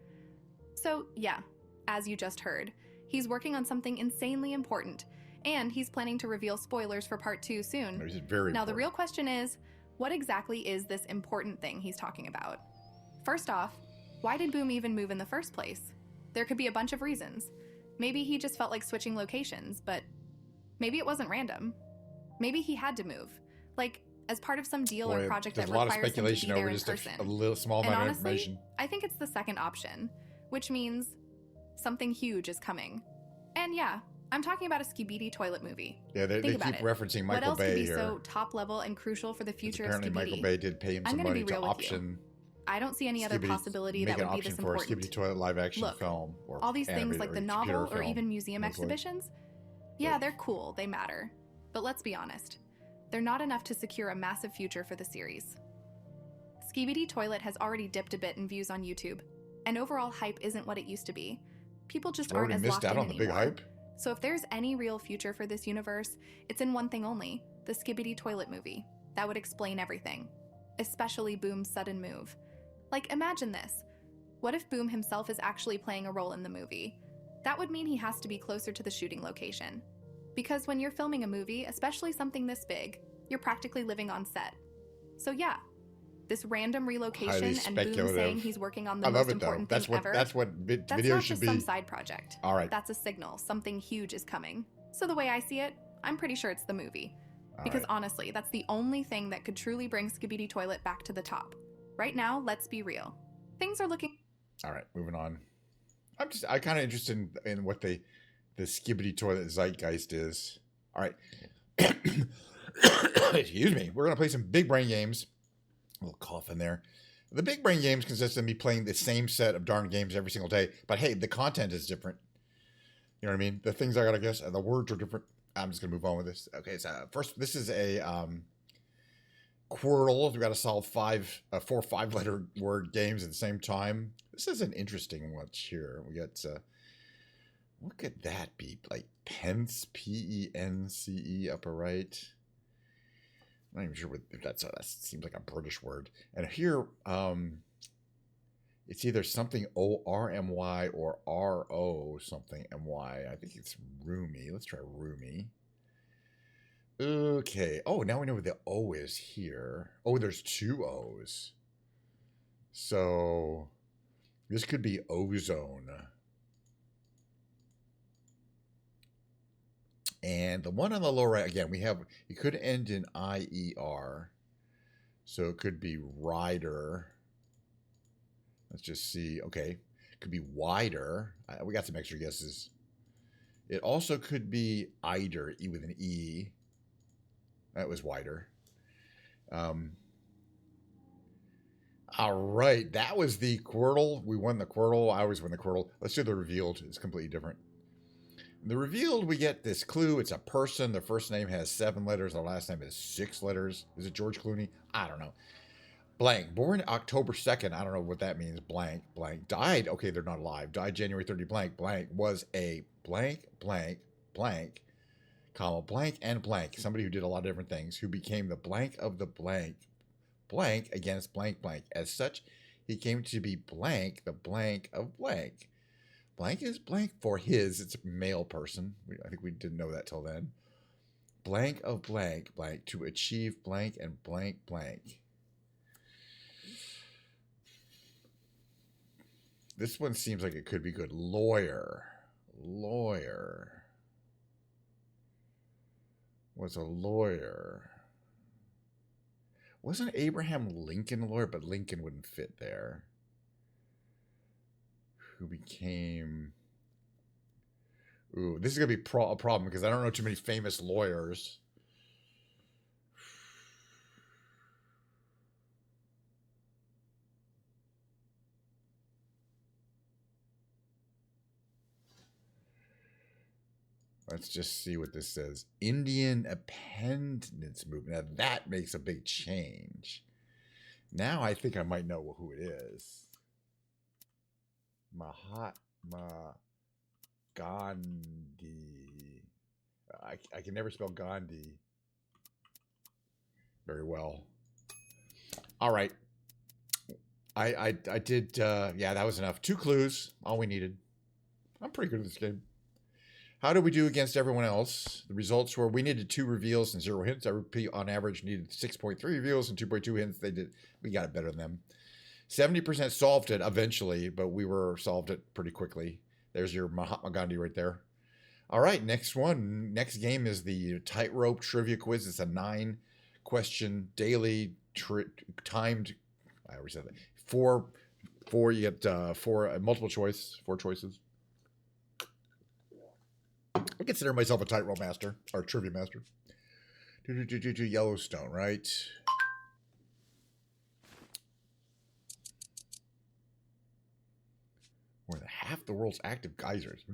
S3: So yeah, as you just heard, he's working on something insanely important, and he's planning to reveal spoilers for part 2 soon.
S1: This is very
S3: Now the
S1: important.
S3: real question is, what exactly is this important thing he's talking about? First off, why did Boom even move in the first place? There could be a bunch of reasons. Maybe he just felt like switching locations, but maybe it wasn't random. Maybe he had to move, like as part of some deal or
S1: Boy,
S3: project
S1: there's
S3: that
S1: a lot of
S3: requires him to
S1: speculation
S3: be there
S1: over
S3: in
S1: just
S3: person.
S1: a little small
S3: And
S1: amount of
S3: honestly,
S1: information.
S3: I think it's the second option, which means something huge is coming. And yeah, I'm talking about a Skibidi Toilet movie.
S1: Yeah, they
S3: Think about
S1: keep
S3: it.
S1: referencing
S3: What
S1: Michael
S3: else
S1: Bay
S3: could be
S1: here.
S3: so top level and crucial for the
S1: 'Cause
S3: future of
S1: apparently
S3: Skibidi?
S1: Michael Bay did pay him
S3: I'm
S1: some
S3: gonna
S1: money
S3: be
S1: to
S3: real with you.
S1: option.
S3: I don't see any other
S1: Skibidi-
S3: possibility
S1: make
S3: that
S1: an
S3: would be
S1: option
S3: this
S1: for a
S3: important.
S1: Skibidi Toilet live action
S3: Look,
S1: film. Or
S3: all these things
S1: animated
S3: like
S1: or
S3: the
S1: computer
S3: novel or
S1: film,
S3: even museum
S1: mostly.
S3: exhibitions, yeah, they're cool, they matter. But let's be honest, they're not enough to secure a massive future for the series. Skibidi Toilet has already dipped a bit in views on YouTube, and overall hype isn't what it used to be. People just
S1: We
S3: aren't
S1: already
S3: as
S1: missed
S3: locked
S1: out
S3: in
S1: on the big
S3: anymore.
S1: hype.
S3: So if there's any real future for this universe, it's in one thing only: the Skibidi Toilet movie. That would explain everything, especially Boom's sudden move. Like, imagine this. What if Boom himself is actually playing a role in the movie? That would mean he has to be closer to the shooting location. Because when you're filming a movie, especially something this big, you're practically living on set. So yeah, this random relocation
S1: Highly
S3: and Boom
S1: speculative.
S3: saying he's working on the
S1: I
S3: most
S1: love it though.
S3: important
S1: That's
S3: thing
S1: what
S3: ever,
S1: that's what
S3: that's
S1: video
S3: not
S1: should
S3: just
S1: be.
S3: some side project.
S1: All right.
S3: That's a signal. Something huge is coming. So the way I see it, I'm pretty sure it's the movie.
S1: All
S3: Because
S1: right.
S3: honestly, that's the only thing that could truly bring Skibidi Toilet back to the top. Right now, let's be real. Things are looking...
S1: All right, moving on. I kind of interested in what the Skibidi Toilet zeitgeist is. All right. Excuse me. We're gonna play some big brain games. A little cough in there. The big brain games consist of me playing the same set of darn games every single day, but hey, the content is different. You know what I mean? The things I gotta guess, the words are different. I'm just gonna move on with this. Okay, so first, this is a Quirtle. We've got to solve 4 5-letter word games at the same time. This is an interesting one here. We got what could that be? Like pence, P-E-N-C-E, upper right. I'm not even sure if that seems like a British word. And here, it's either something O-R-M-Y or R-O something M-Y. I think it's roomy. Let's try roomy. Okay. Oh, now we know where the O is here. Oh, there's 2 O's. So this could be ozone. And the one on the lower right, again, it could end in I-E-R. So it could be rider. Let's just see. Okay. It could be wider. We got some extra guesses. It also could be eider, E with an E. That was wider. All right. That was the Quirtle. We won the Quirtle. I always win the Quirtle. Let's do the revealed. It's completely different. The revealed, we get this clue. It's a person. Their first name has 7 letters. Their last name is 6 letters. Is it George Clooney? I don't know. Blank. Born October 2nd. I don't know what that means. Blank. Blank. Died. Okay, they're not alive. Died January 30. Blank. Blank. Was a blank, blank, blank. comma, blank and blank. Somebody who did a lot of different things, who became the blank of the blank, blank against blank blank. As such, he came to be blank, the blank of blank. Blank is blank for his. It's a male person. I think we didn't know that till then. Blank of blank blank to achieve blank and blank blank. This one seems like it could be good. Lawyer. Lawyer. Was a lawyer. Wasn't Abraham Lincoln a lawyer? But Lincoln wouldn't fit there. Who became... Ooh, this is going to be a problem because I don't know too many famous lawyers. Let's just see what this says. Indian Independence Movement. Now that makes a big change. Now I think I might know who it is. Mahatma Gandhi. I can never spell Gandhi very well. All right. I did, yeah, that was enough. 2 clues, all we needed. I'm pretty good at this game. How did we do against everyone else? The results were we needed 2 reveals and 0 hints. I repeat, on average, needed 6.3 reveals and 2.2 hints. We got it better than them. 70% solved it eventually, but we solved it pretty quickly. There's your Mahatma Gandhi right there. All right, next one. Next game is the Tightrope Trivia Quiz. It's a 9-question daily timed. I already said that. 4. You get 4 multiple choice, 4 choices. I consider myself a tightrope master or trivia master. Yellowstone, right? More than half the world's active geysers.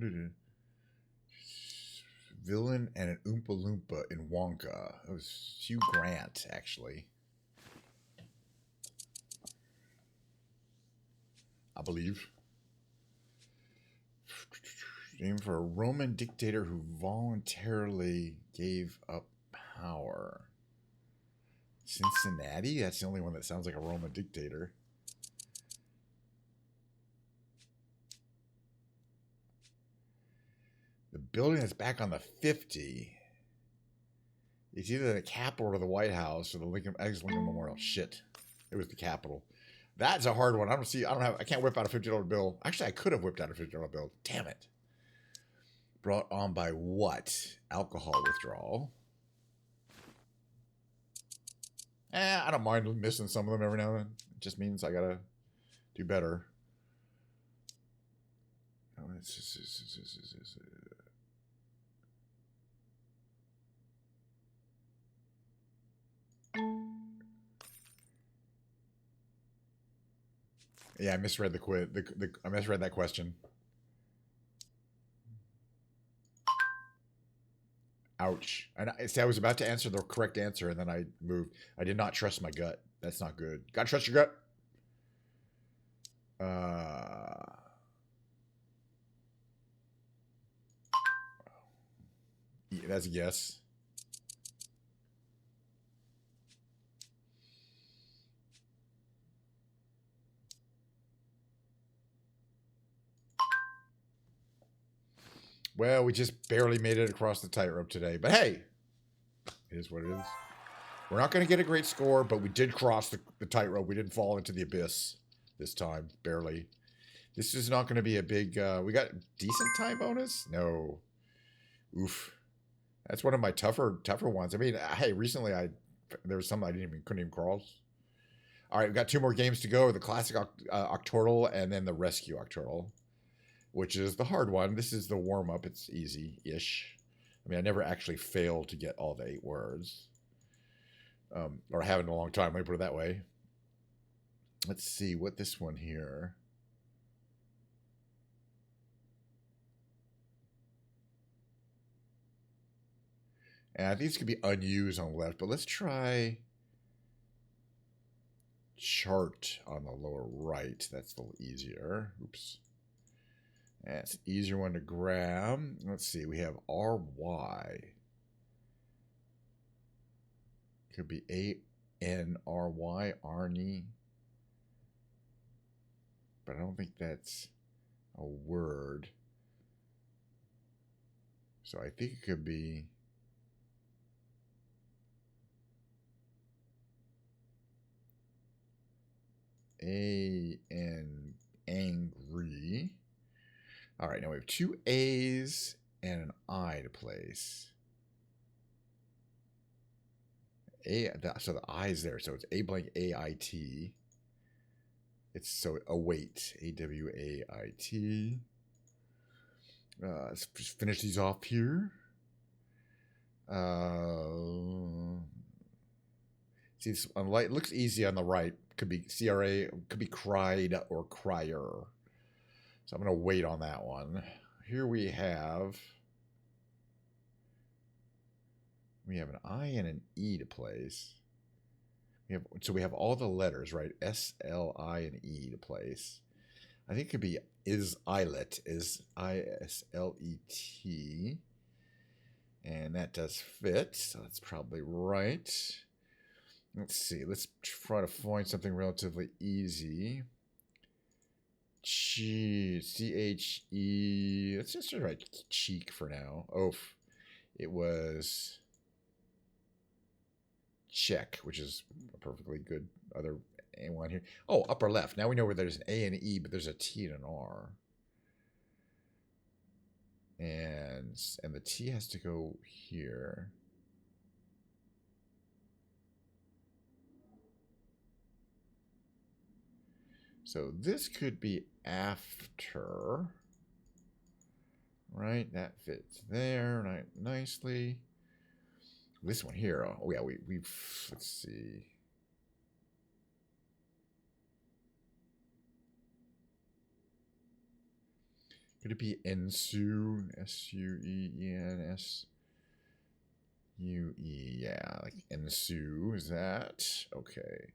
S1: Villain and an Oompa Loompa in Wonka. It was Hugh Grant, actually. I believe. Name for a Roman dictator who voluntarily gave up power. Cincinnati? That's the only one that sounds like a Roman dictator. The building that's back on the 50. It's either the Capitol or the White House or the Lincoln Memorial. Shit. It was the Capitol. That's a hard one. I can't whip out a $50 bill. Actually, I could have whipped out a $50 bill. Damn it. Brought on by what? Alcohol withdrawal. I don't mind missing some of them every now and then. It just means I gotta do better. Yeah, I misread the quiz. I misread that question. Ouch. And I was about to answer the correct answer, and then I moved. I did not trust my gut. That's not good. Gotta trust your gut. Yeah, that's a yes. Well, we just barely made it across the tightrope today. But hey, it is what it is. We're not going to get a great score, but we did cross the tightrope. We didn't fall into the abyss this time, barely. This is not going to be a big... we got decent time bonus? No. Oof. That's one of my tougher ones. I mean, hey, recently there was some I couldn't even cross. All right, we've got 2 more games to go. The classic Octortle and then the rescue Octortle, which is the hard one. This is the warm-up. It's easy-ish. I mean, I never actually failed to get all the 8 words. Or I haven't in a long time. Let me put it that way. Let's see what this one here. And I think this could be unused on the left, but let's try chart on the lower right. That's a little easier. Oops. That's an easier one to grab. Let's see. We have RY. could be A-N-R-Y, Arnie. But I don't think that's a word. So I think it could be angry. All right, now we have two A's and an I to place. So the I is there, so it's A blank A-I-T. It's so await, A-W-A-I-T. Let's just finish these off here. See, this on light, it looks easy on the right. Could be CRA, could be cried or crier. So I'm going to wait on that one. Here we have an I and an E to place. So we have all the letters, right? S, L, I, and E to place. I think it could be islet, is I-S-L-E-T. And that does fit, so that's probably right. Let's see, let's try to find something relatively easy. C-H-E, let's just write cheek for now. Oof, it was check, which is a perfectly good other one here. Oh, upper left. Now we know where there's an A and an E, but there's a T and an R. And the T has to go here. So this could be after, right? That fits there right, nicely. This one here, oh yeah, we've, let's see. Could it be ensue? S-U-E-N-S-U-E, yeah, like ensue, is that? Okay.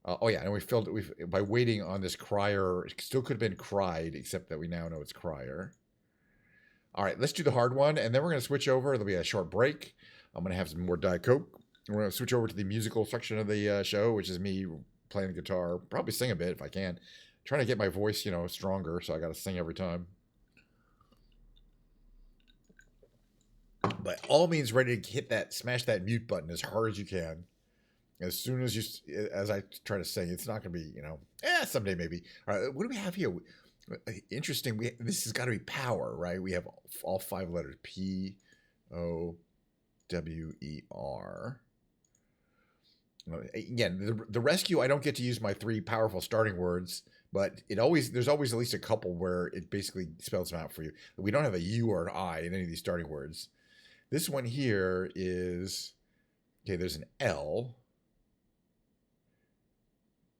S1: Oh yeah, and we've by waiting on this crier, it still could have been cried, except that we now know it's crier. All right, let's do the hard one, and then we're going to switch over. There'll be a short break. I'm going to have some more Diet Coke. We're going to switch over to the musical section of the show, which is me playing the guitar. Probably sing a bit if I can. Trying to get my voice, stronger, so I got to sing every time. By all means, ready to smash that mute button as hard as you can. As soon as I try to sing, it's not going to be, someday maybe. All right, what do we have here? Interesting. This has got to be power, right? We have all 5 letters: P-O-W-E-R. Again, the rescue. I don't get to use my 3 powerful starting words, but there's always at least a couple where it basically spells them out for you. We don't have a U or an I in any of these starting words. This one here is okay. There's an L.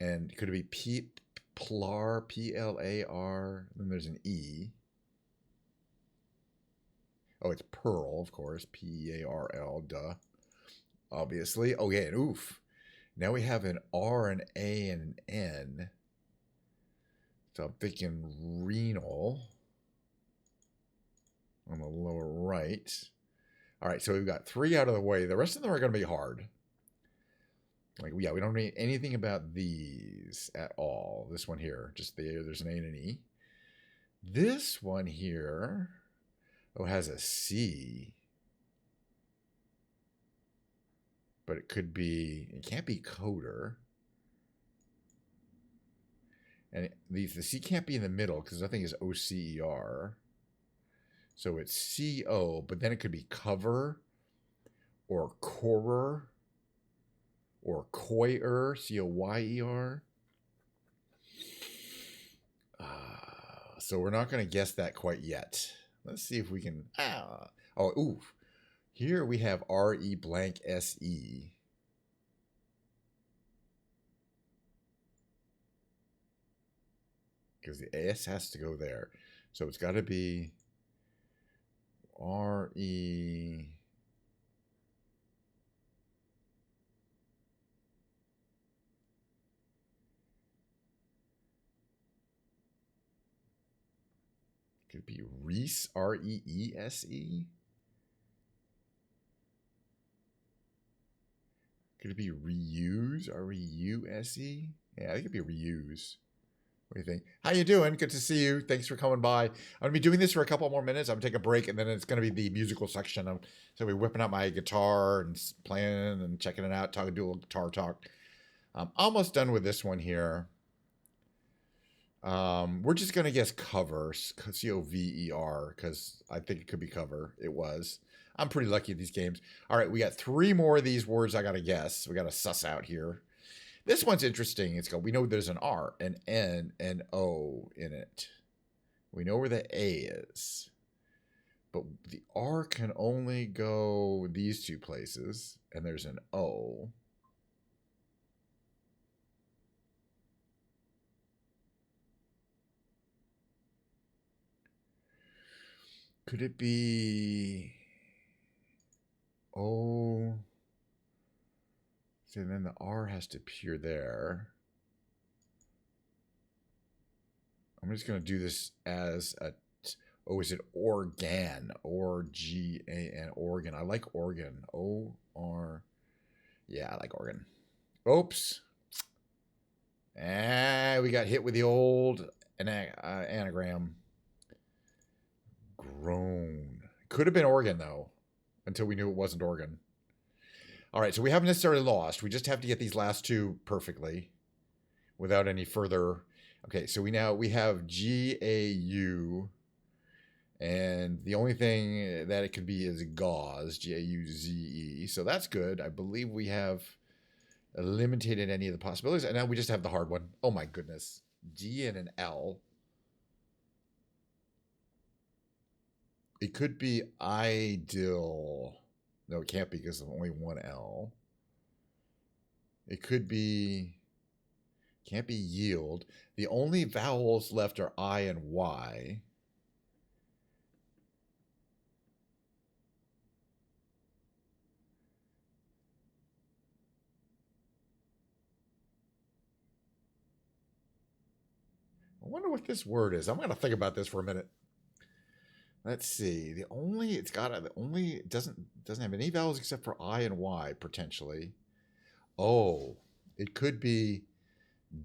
S1: And could it be Plar, P-L-A-R? Then there's an E. Oh, it's Pearl, of course. P-E-A-R-L, duh. Obviously. Oh, yeah, and oof. Now we have an R, an A, and an N. So I'm thinking renal on the lower right. All right, so we've got 3 out of the way. The rest of them are going to be hard. Like, yeah, we don't need anything about these at all. This one here, just there's an A and an E. This one here, has a C. But it can't be coder. And the C can't be in the middle because nothing is O-C-E-R. So it's C-O, but then it could be cover or corer. Or coyer, C-O-Y-E-R. So we're not going to guess that quite yet. Let's see if we can. Here we have R-E blank S-E. Because the S has to go there. So it's got to be R-E. Could be Reese, R-E-E-S-E. Could it be reuse? R-E-U-S-E? Yeah, I think it'd be reuse. What do you think? How you doing? Good to see you. Thanks for coming by. I'm going to be doing this for a couple more minutes. I'm going to take a break, and then it's going to be the musical section. So we're whipping out my guitar and playing and checking it out, do a little guitar talk. I'm almost done with this one here. We're just going to guess cover, C-O-V-E-R, because I think it could be cover. It was. I'm pretty lucky at these games. All right, we got 3 more of these words I got to guess. We got to suss out here. This one's interesting. We know there's an R, an N, an O in it. We know where the A is. But the R can only go these 2 places, and there's an O. Could it be O? So then the R has to appear there. I'm just going to do this as a, is it organ? O-R-G-A-N, organ. I like organ. O-R, yeah, I like organ. Oops. We got hit with the old anagram. Groan. Could have been organ, though, until we knew it wasn't organ. All right, so we haven't necessarily lost. We just have to get these last 2 perfectly without any further. Okay, so we have G-A-U, and the only thing that it could be is gauze, G-A-U-Z-E. So that's good. I believe we have eliminated any of the possibilities, and now we just have the hard one. Oh my goodness. G and an L. It could be ideal. No, it can't be because there's only one L. It could be, can't be yield. The only vowels left are I and Y. I wonder what this word is. I'm going to think about this for a minute. Let's see. The only it doesn't have any vowels except for I and Y potentially. Oh, it could be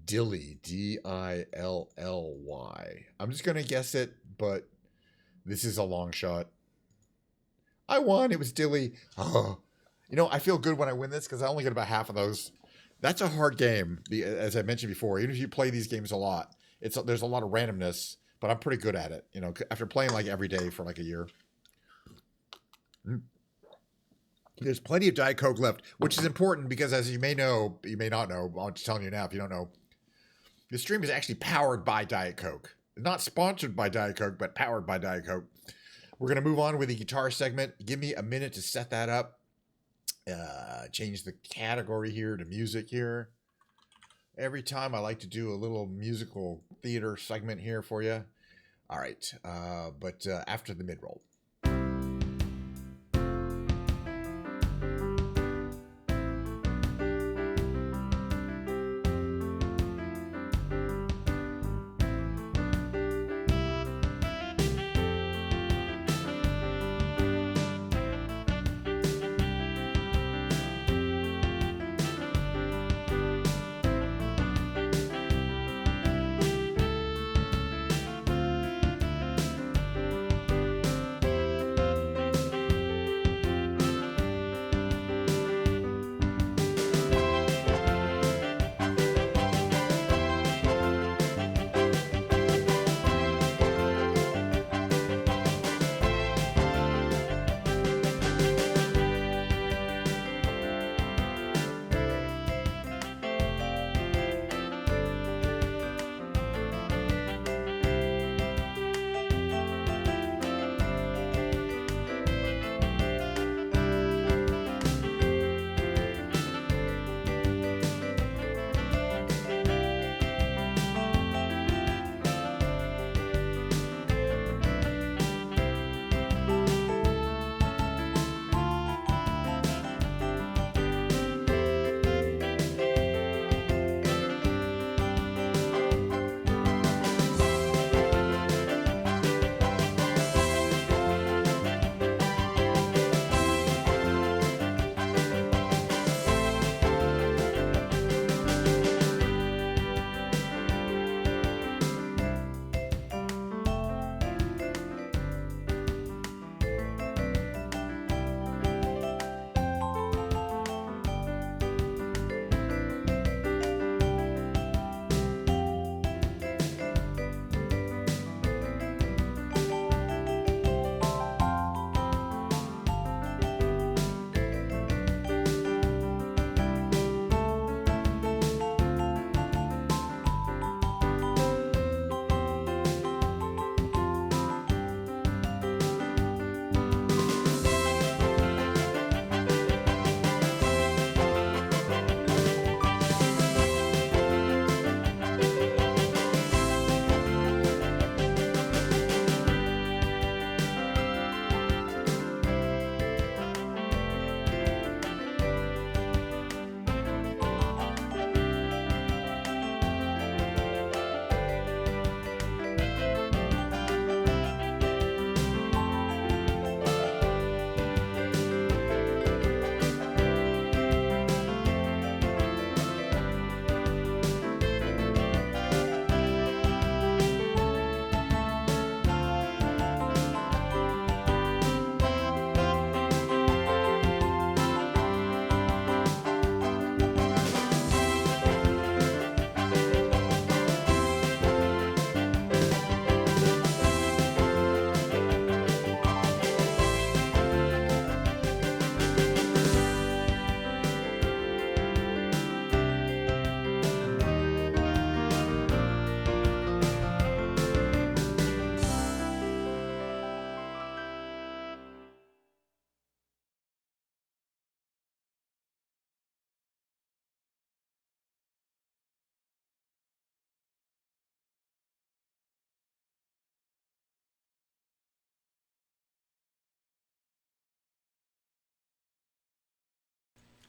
S1: dilly, D-I-L-L-Y. I'm just gonna guess it, but this is a long shot. I won. It was dilly. Oh, I feel good when I win this because I only get about half of those. That's a hard game, as I mentioned before. Even if you play these games a lot, there's a lot of randomness. But I'm pretty good at it, after playing like every day for like a year. There's plenty of Diet Coke left, which is important because as you may know, you may not know, I'm just telling you now if you don't know, this stream is actually powered by Diet Coke. Not sponsored by Diet Coke, but powered by Diet Coke. We're going to move on with the guitar segment. Give me a minute to set that up. Change the category here to music here. Every time I like to do a little musical theater segment here for you. All right, but after the mid-roll.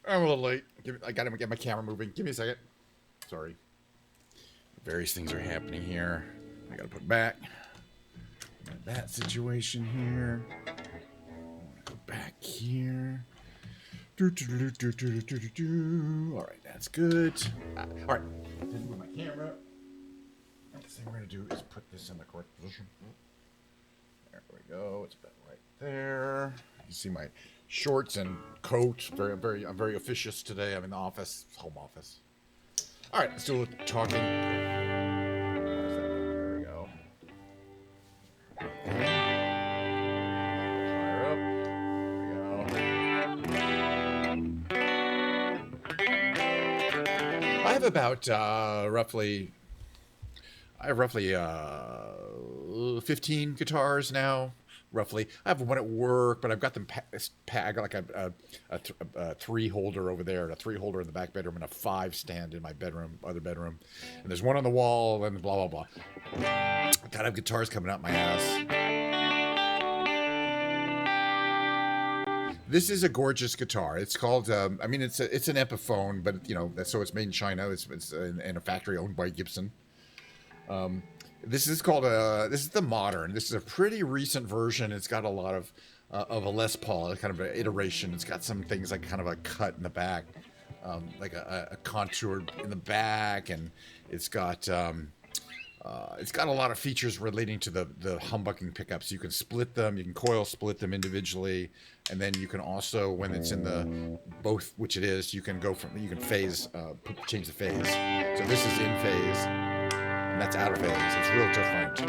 S1: I'm a little late. I got to get my camera moving. Give me a second. Sorry. Various things are happening here. I got to put back. That situation here. I want to go back here. All right, that's good. All right, then move my camera. Next thing we're gonna do is put this in the correct position. There we go. It's about right there. You see my shorts and coat. I'm very officious today. I'm in the office, home office. All right, let's do a little talking. There we go. Fire up. I have about roughly 15 guitars now. Roughly, I have one at work, but I've got them. I got like a 3-holder over there, and a 3-holder in the back bedroom, and a 5-stand in my other bedroom, and there's one on the wall, and blah blah blah. God, I have guitars coming out my ass. This is a gorgeous guitar. It's called. I mean, it's an Epiphone, but you know, so it's made in China. It's in a factory owned by Gibson. This is called this is the modern. This is a pretty recent version. It's got a lot of a Les Paul, kind of an iteration. It's got some things like kind of a cut in the back, like a contour in the back, and it's got a lot of features relating to the humbucking pickups. You can split them, you can coil split them individually, and then you can also, when it's in the both, which it is, you can phase, change the phase. So this is in phase. And that's out of phase. It's real different.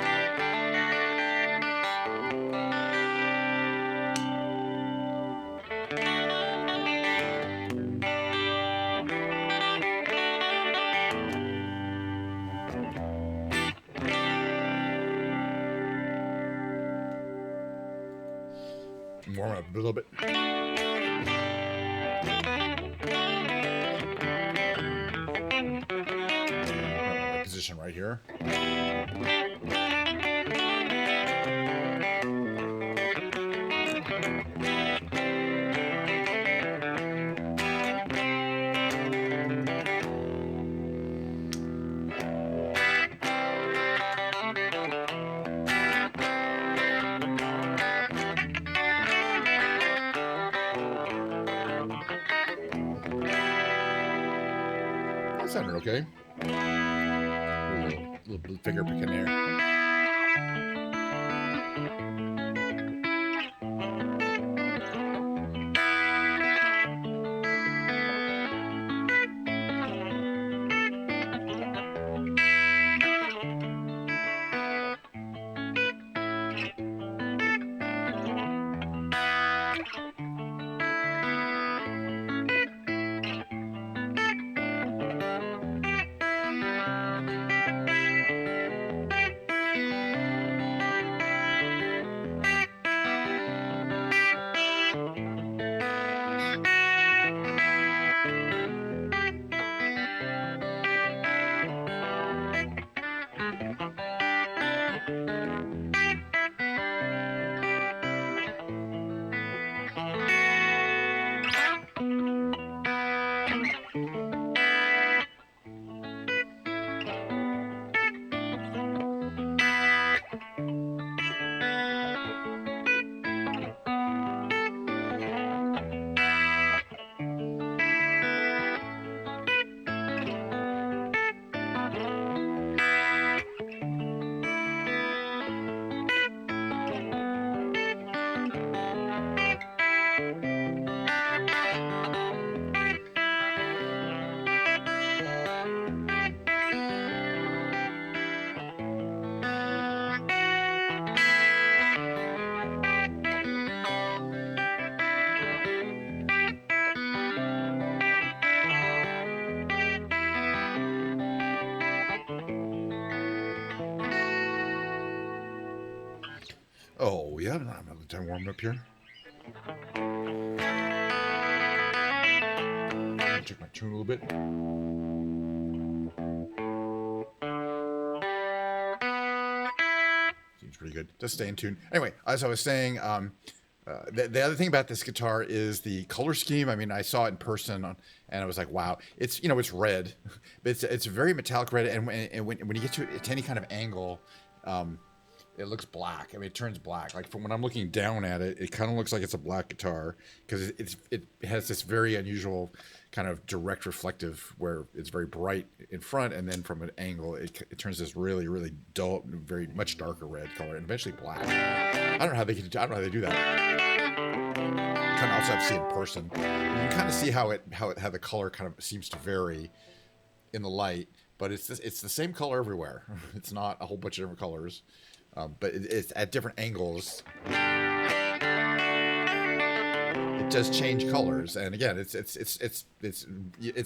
S1: Warm up a little bit. Position right here. That sounded okay. Little finger pick in there. Oh, yeah, I'm having a time warming up here. Check my tune a little bit. Seems pretty good. Just stay in tune. Anyway, as I was saying, The other thing about this guitar is the color scheme. I mean, I saw it in person, and I was like, "Wow!" It's it's red, but it's a very metallic red, and when you get to any kind of angle, it looks black. I mean, it turns black. Like from when I'm looking down at it, it kind of looks like it's a black guitar because it has this very unusual kind of direct reflective where it's very bright in front, and then from an angle, it turns this really really dull, very much darker red color, and eventually black. I don't know how they do that. Kind of also have to see it in person. You can kind of see how the color kind of seems to vary in the light, but it's the same color everywhere. It's not a whole bunch of different colors, but it's at different angles. It does change colors, and again, it's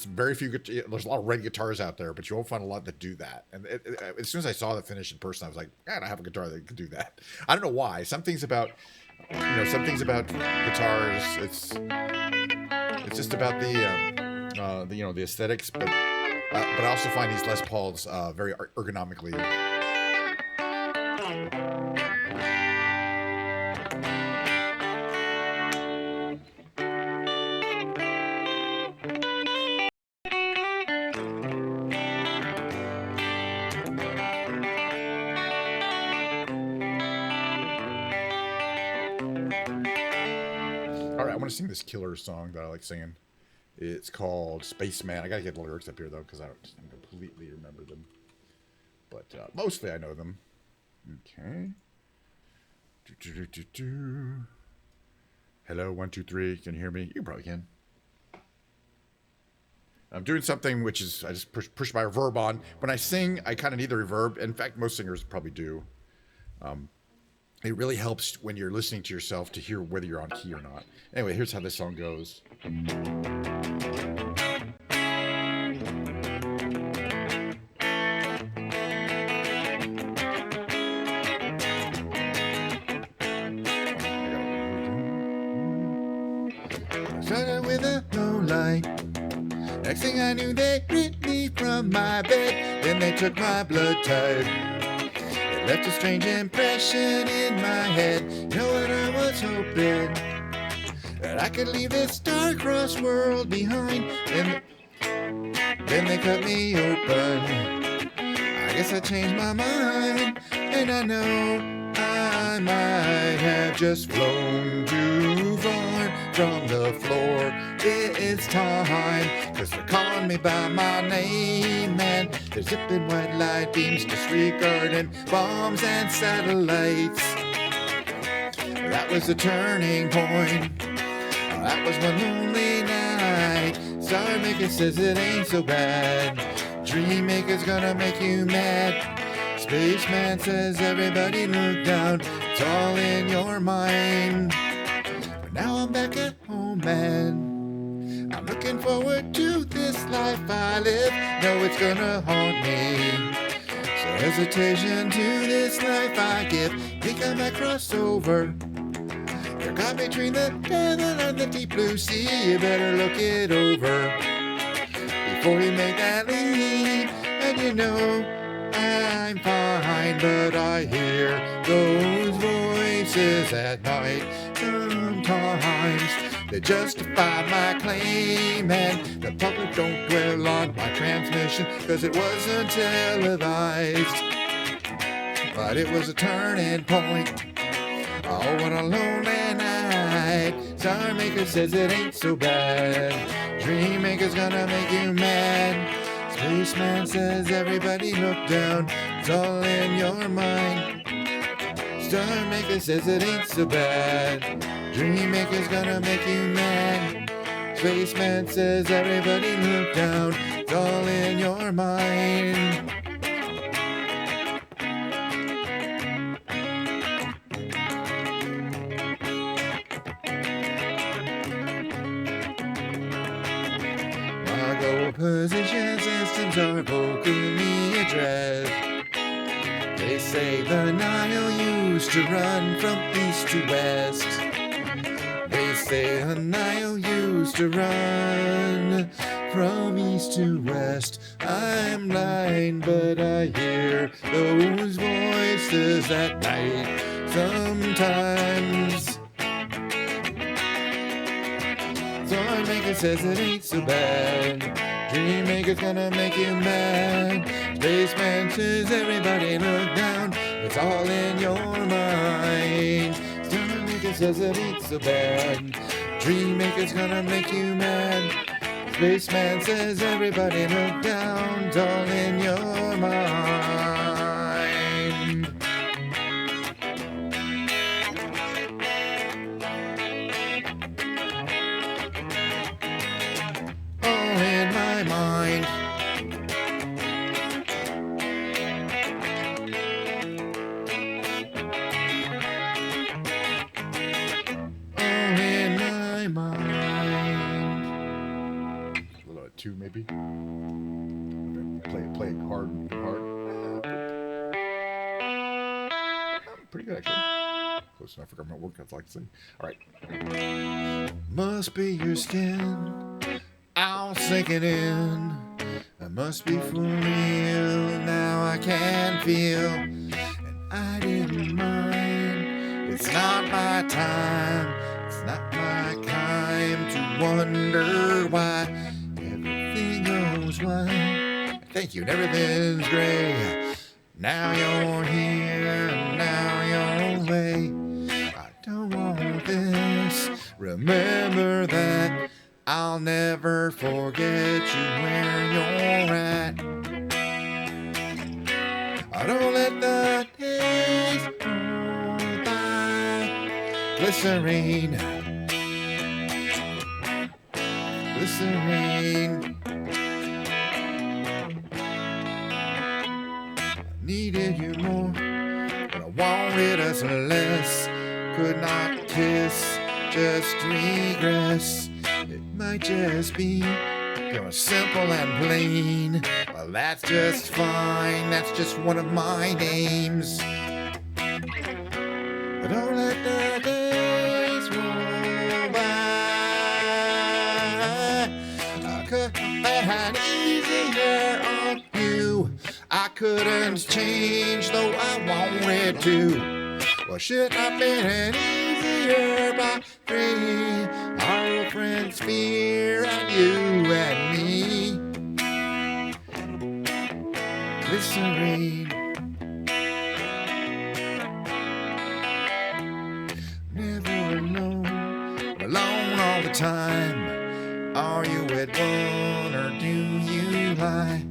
S1: very few. There's a lot of red guitars out there, but you won't find a lot that do that. And as soon as I saw the finish in person, I was like, God, I have a guitar that can do that. I don't know why. Some things about guitars. It's just about the aesthetics, but I also find these Les Pauls very ergonomically. All right, I want to sing this killer song that I like singing. It's called Spaceman. I gotta get the lyrics up here though, because I don't completely remember them, but mostly I know them. Okay. Hello, 1, 2, 3. Can you hear me? You probably can. I'm doing something which is I just push my reverb on. When I sing, I kind of need the reverb. In fact, most singers probably do. It really helps when you're listening to yourself to hear whether you're on key or not. Anyway, here's how this song goes. Started with a low light. Next thing I knew, they ripped me from my bed. Then they took my blood type. Left a strange impression in my head. You know what I was hoping? That I could leave this star-crossed world behind. Then they cut me open. I guess I changed my mind. And I know I might have just flown too far from the floor. It's time, 'cause they're calling me by my name, and they're zipping white light beams, disregarding bombs and satellites. That was the turning point. That was one lonely night. Star Maker says it ain't so bad. Dream Maker's gonna make you mad. Spaceman says everybody look down. It's all in your mind. But now I'm back at home, man. I'm looking forward to this life I live. Know it's gonna haunt me. So hesitation to this life I give. Think I might cross over. You're caught between the devil and the deep blue sea. You better look it over before you make that leap. And you know I'm fine, but I hear those voices at night. Sometimes they justify my claim, and the public don't dwell on my transmission, 'cause it wasn't televised. But it was a turning point. Oh, what a lonely night. Star Maker says it ain't so bad. Dream Maker's gonna make you mad. Spaceman says everybody look down. It's all in your mind. Star Maker says it ain't so bad. Dream Maker's gonna make you mad. Spaceman says everybody look down. It's all in your mind. Margot position systems are vocally addressed. They say the Nile used to run from east to west. They say the Nile used to run from east to west. I'm blind, but I hear those voices at night sometimes. says it ain't so bad. Dream maker's gonna make you mad. Spaceman says everybody look down. It's all in your mind. Dream maker says it ain't so bad. Dream maker's gonna make you mad. Spaceman says everybody look down. It's all in your mind. All in my mind. All in my mind. A little two, maybe. Play it hard. Pretty good, actually. Close enough for government work, I'd like to say. All right. Must be your skin. I'll sink it in. I must be for real. Now I can feel. And I didn't mind. It's not my time. It's not my time to wonder why everything goes well. Thank you, and everything's great. Now you're here, now you're away. I don't want this. Remember that. I'll never forget you where you're at. I don't let the days go by. Glycerine. Needed you more, but I wanted us less. Could not kiss, just regress. It might just be you're simple and plain. Well, that's just fine. That's just one of my names. But don't let the days roll by. I could have had easier on you. I couldn't change though I wanted to. Well, should have been easier by three. Our old friends Fear and you and me. Glycerine. Never alone all the time. Are you at one or do you lie?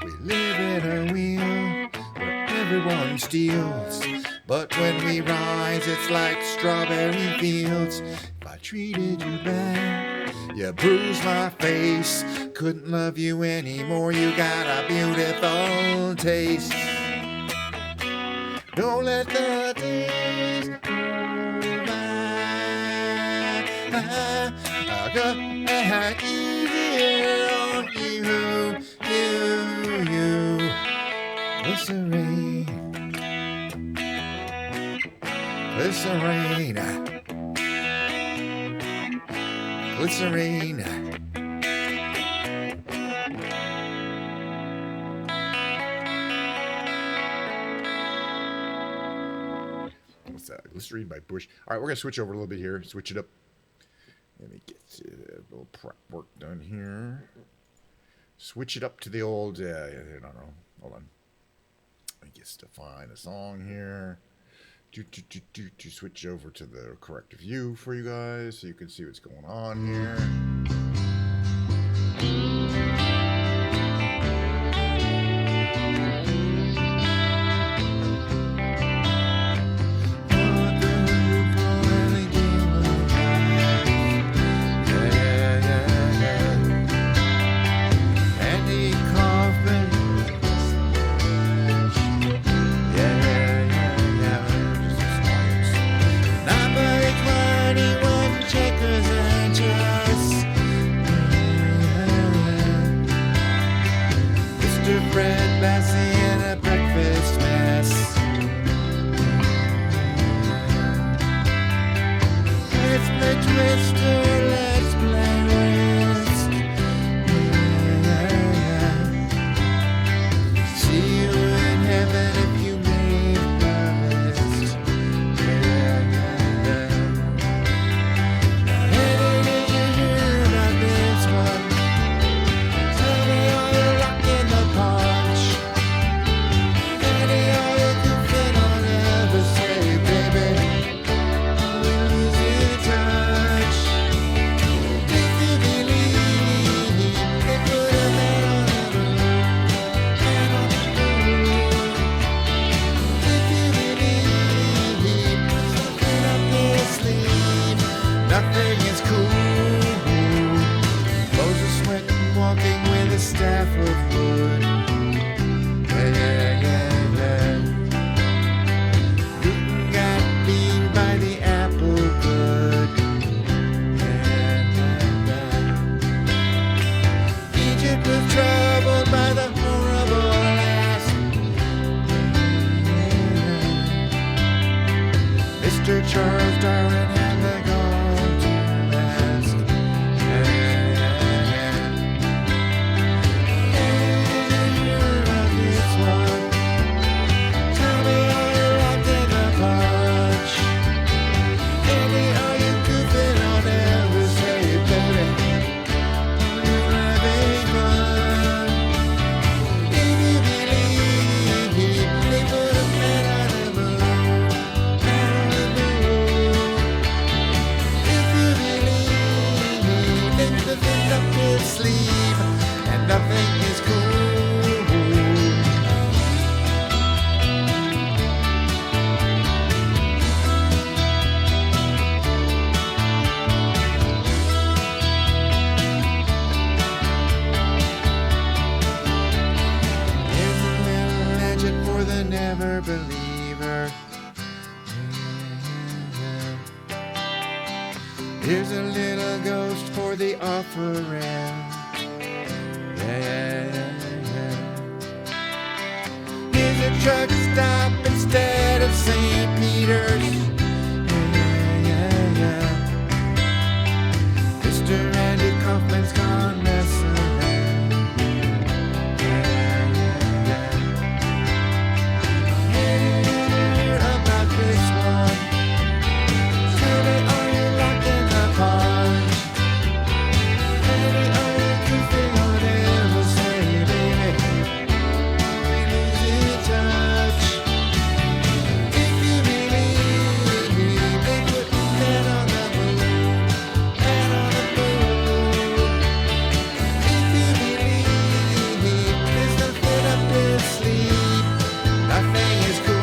S1: We live in a wheel where everyone steals. But when we rise, it's like strawberry fields. If I treated you bad, you bruised my face. Couldn't love you anymore, you got a beautiful taste. Don't let the days go by. I got easier on you. Glycerine. What's that? Glycerine by Bush. All right, we're gonna switch over a little bit here. Switch it up. Let me get a little prep work done here. Switch it up to the old. I don't know. Hold on. I guess to find a song here. To switch over to the correct view for you guys so you can see what's going on here. Bread, Lassie, and a breakfast mess. Let's play Twister, let's play Risk. See you in heaven if you made the list. Anything you hear about this? walking with a staff of wood. Newton got beaten by the apple good. Egypt was troubled by the horrible last. Mr. Charles Darwin had the gall to ask. Tell me, are you locked in a punch? Andy, are you goofing on ever say, baby? Are you having fun? If you believe they put a man on the moon, man on the moon. If you believe they put it up his sleeve, and nothing is cool. Here's a little legend for the never believer. Here's a little ghost for the offering. Here's a truck stop instead of St. Peter's. Mr. Andy Kaufman's gone messing. Hear about this one. Tell me, are you locked in the punch? Baby, are you goofing on ever say, baby? We losing touch. If you believe they put man on the moon, man on the moon. If you believe there's nothing up his sleeve, nothing is cool.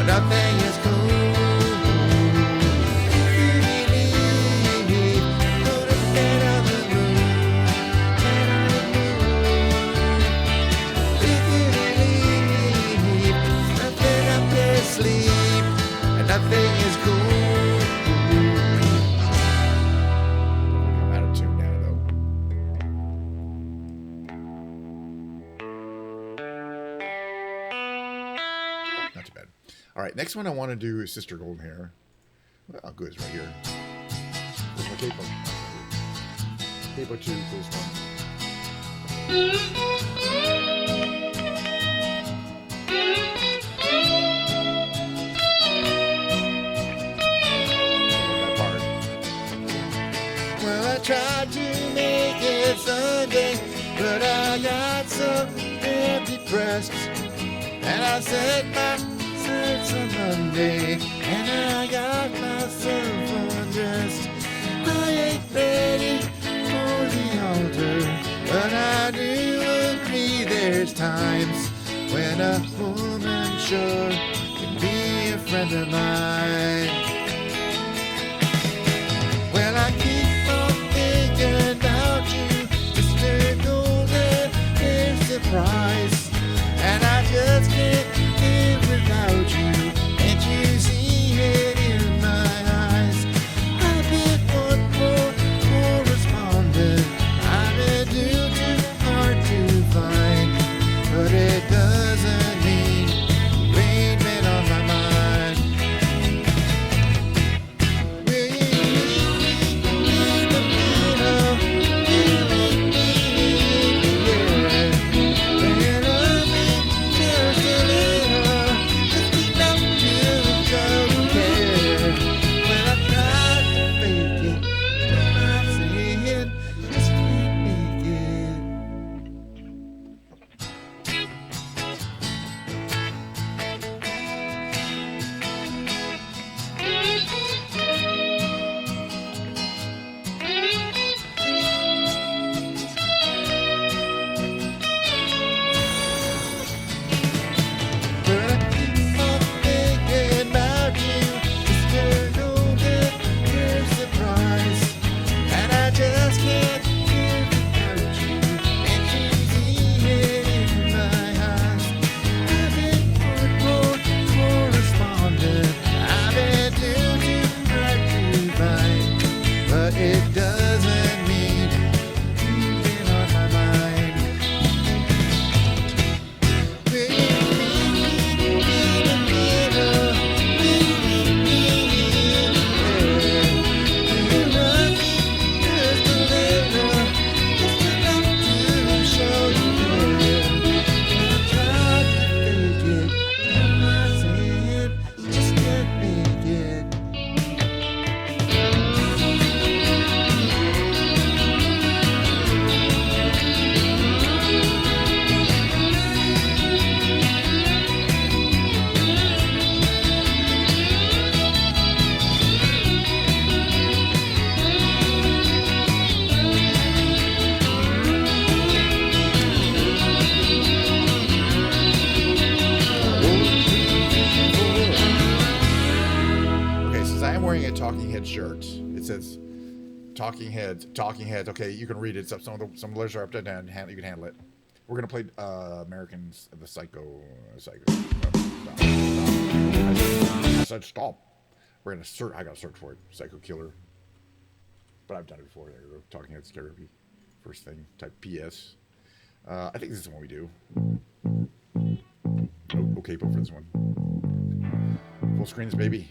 S1: Nothing is cool. If you believe, put a man on the moon, man on the moon. If you believe, nothing up his sleeve, and nothing is cool. I'm out of tune now, though. Not too bad. All right, next one I want to do is Sister Golden Hair. Well, good, it's right here. Where's my capo? Capo 2 for this one. That part. Well, I tried to make it Sunday, but I got so damn depressed. And I set my sights on Monday, and I got myself undressed. I ain't ready for the altar, but I do agree there's times when a woman sure can be a friend of mine. Well, I keep on thinking about you, Mr. Golden Hair Surprise, and I just can't live without you. Can't you see it in my eyes? I've been one more correspondent. I've been too hard to find, but it doesn't mean you ain't been on my mind. red shirt. It says Talking Heads. Talking Heads. Okay, you can read it. It's up. Some of the letters are upside down. You can handle it. We're gonna play Americans the Psycho. Stop. I said stop. We're gonna search. I gotta search for it. Psycho Killer. But I've done it before. There you go. Talking Heads Therapy. First thing. Type PS. I think this is the one we do. Oh, okay, but for this one. Full screens, baby.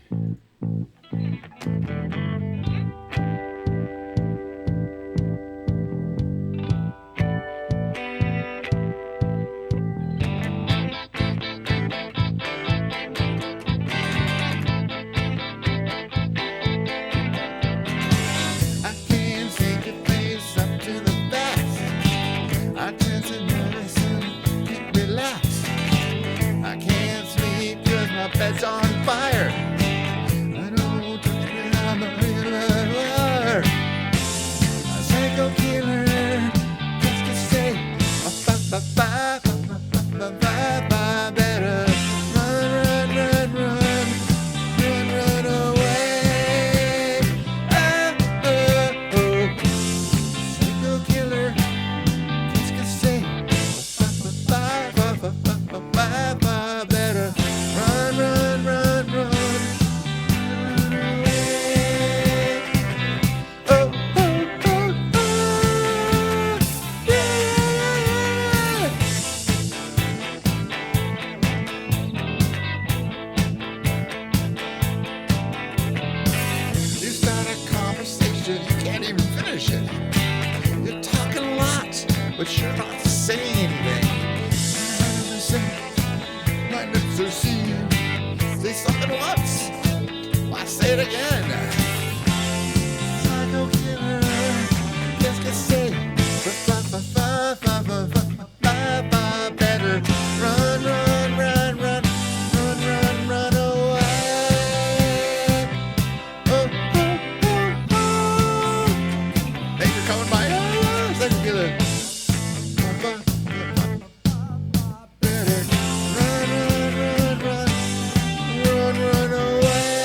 S1: Bed's on fire. I don't touch me, I'm a real a psycho killer. Just to say, better run away. Psycho killer. Just to say, better. Run away. Oh, oh, oh, oh, yeah. You start a conversation, you can't even finish it. You're talking a lot, but you're not saying anything. My lips are sealed. Say something once, why say it again? Psycho killer, qu'est-ce que c'est? Better run away. Oh, oh, oh, oh. Thanks for coming by. Psycho killer. Run away.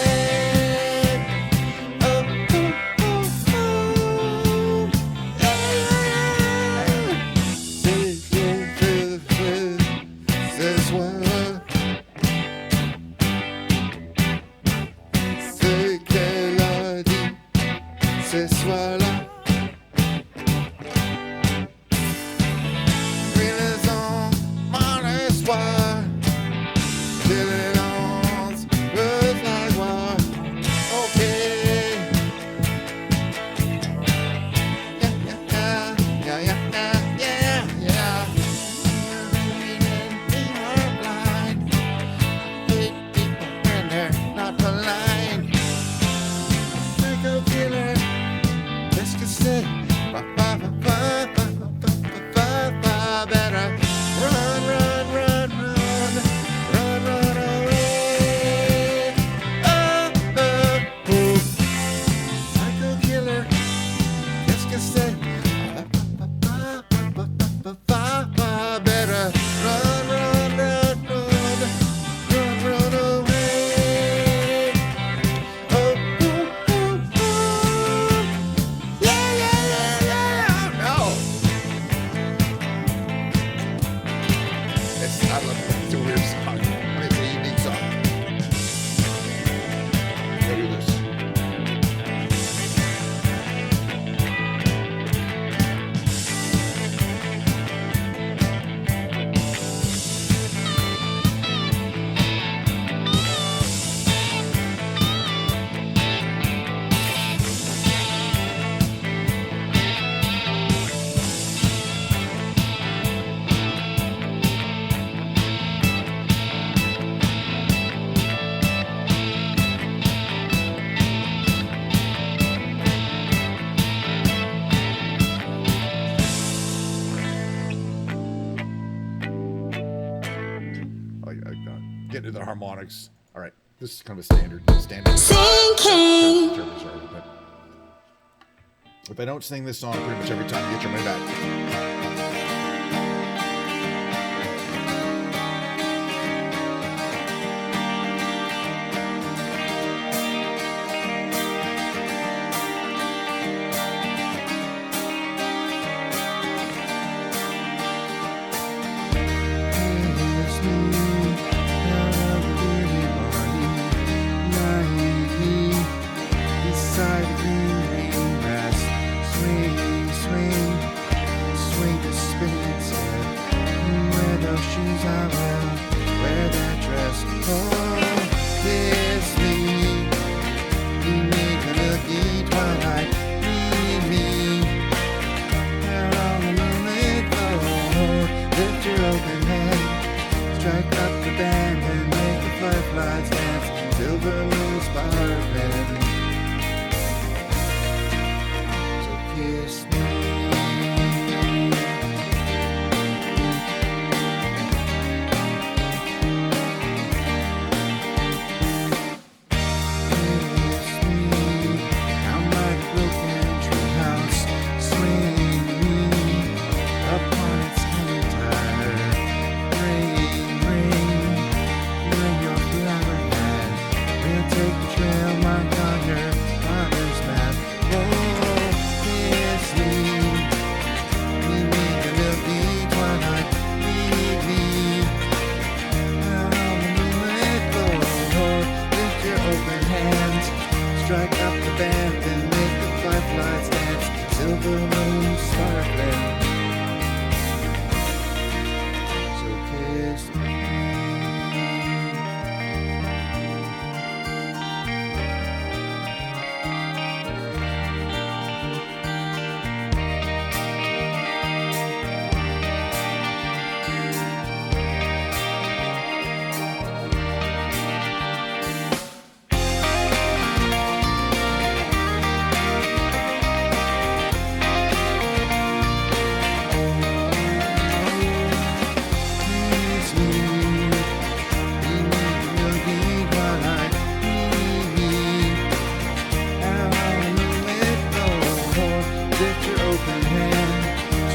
S1: Oh, oh, oh, oh. Yeah. C'est soir. C'est qu'elle a dit ce soir-là. Relisons mon histoire. Silence, good like war. Okay. Yeah. People are blind. Hate people when they're not polite. Psycho killer. Qu'est-ce que c'est? Better run away. Oh, oh, oh. Psycho killer. Qu'est-ce que c'est? Better run away. Oh, oh, oh, oh. Yeah. No. I love it. It's a weird song. It's a unique song. Go do this. Getting into the harmonics. All right, this is kind of a standard.
S4: Sinking.
S1: If I don't sing this song pretty much every time, you get your money back.
S5: Strike up the band and make the fireflies dance. Silver moon sparkling. So kiss me. Strike up the band and make the fireflies dance. Silver moon sparkling. So kiss me.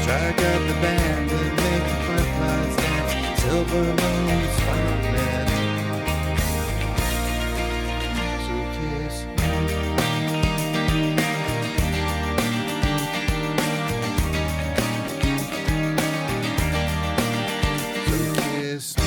S5: Strike up the band and make the fireflies dance. Silver moon sparkling. So kiss me. So kiss me.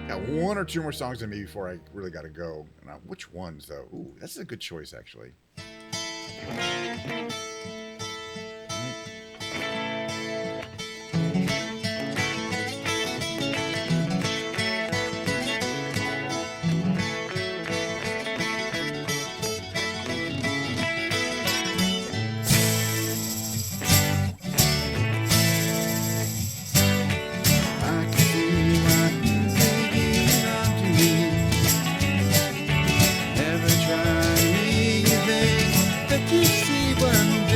S1: Got one or two more songs in me before I really got to go. Now, which ones though? Ooh, that's a good choice actually.
S5: Never try anything that you see one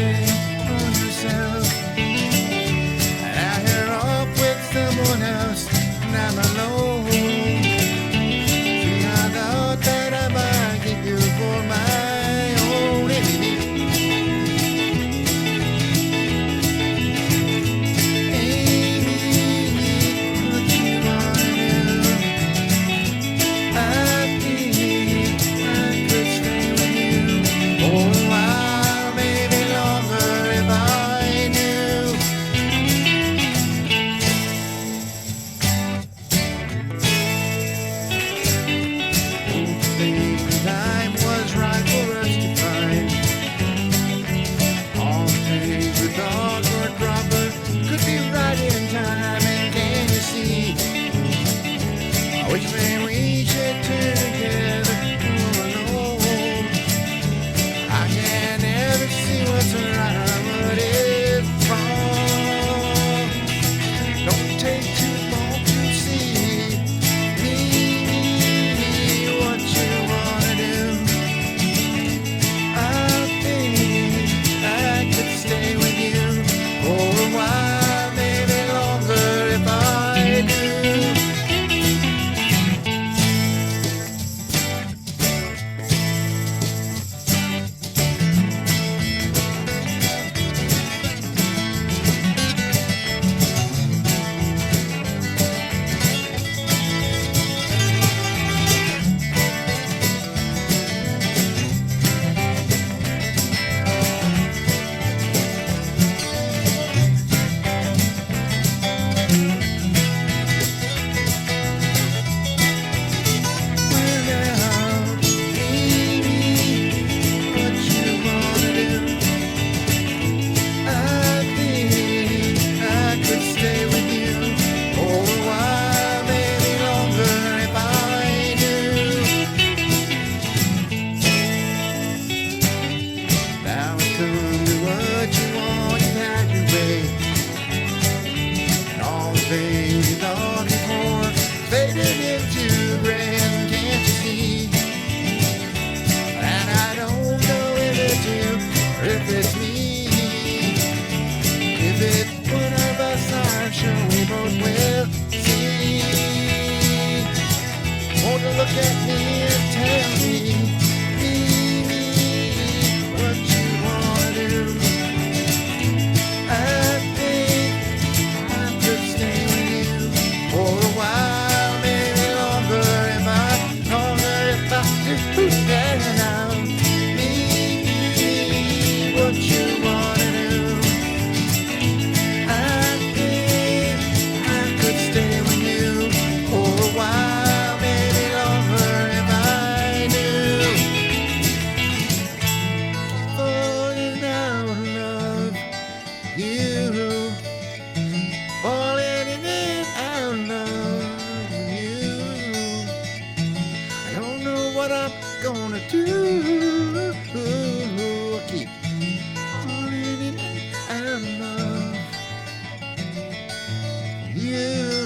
S5: you.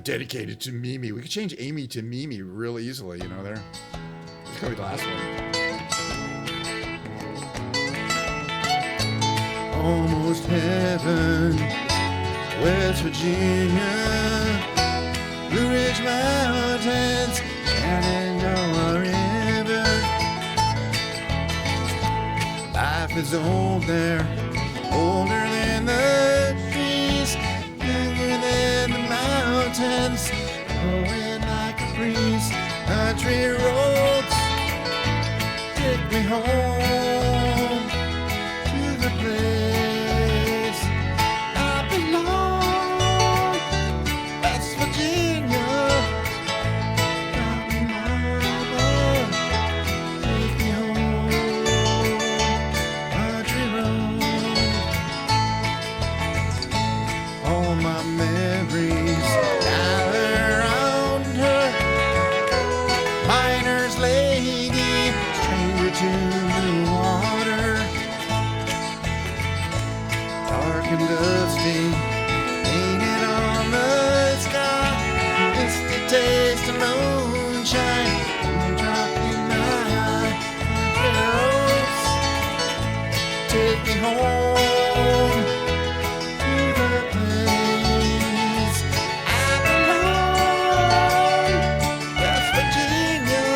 S1: Dedicated to Mimi. We could change Amy to Mimi real easily, you know, there. It's gonna be the last one.
S5: Almost heaven, West Virginia, Blue Ridge Mountains, Shenandoah River. Life is old there, older than the trees, younger than the mountains, flowing like a breeze. Country roads take me home to the place I belong. West Virginia, Mountain Mama, take me home. Country road, all my memories gather around her. Miner's lady, stranger to the water, dark and dusty, painted on the sky. Misty taste of moonshine, drop in my eye. Country roads, take me home to the place I belong. West Virginia,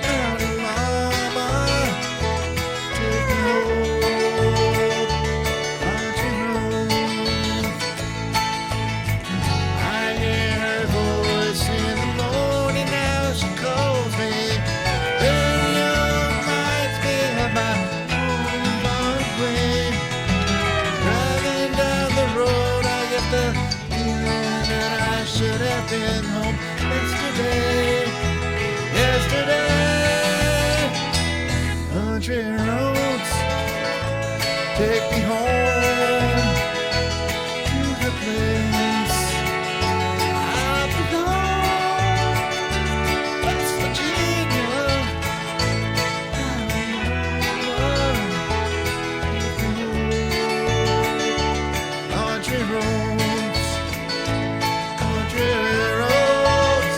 S5: Mountain Mama, take me home. Country roads, I hear her voice in the morning. Now she calls me. Very reminds me of my homebound way. Driving down the road, I get the feeling that I should have been home yesterday. Country roads, take me home to the place I belong. West Virginia, country roads, country roads,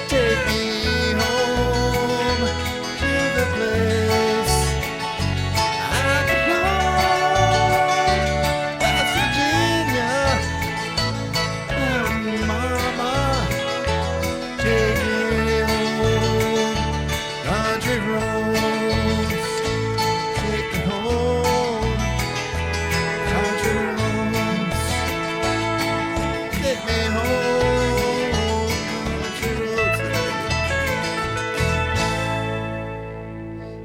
S5: take me home to the place I belong. West Virginia, Mama, take me home. Country roads, take me home. Country roads, take me home. Country roads.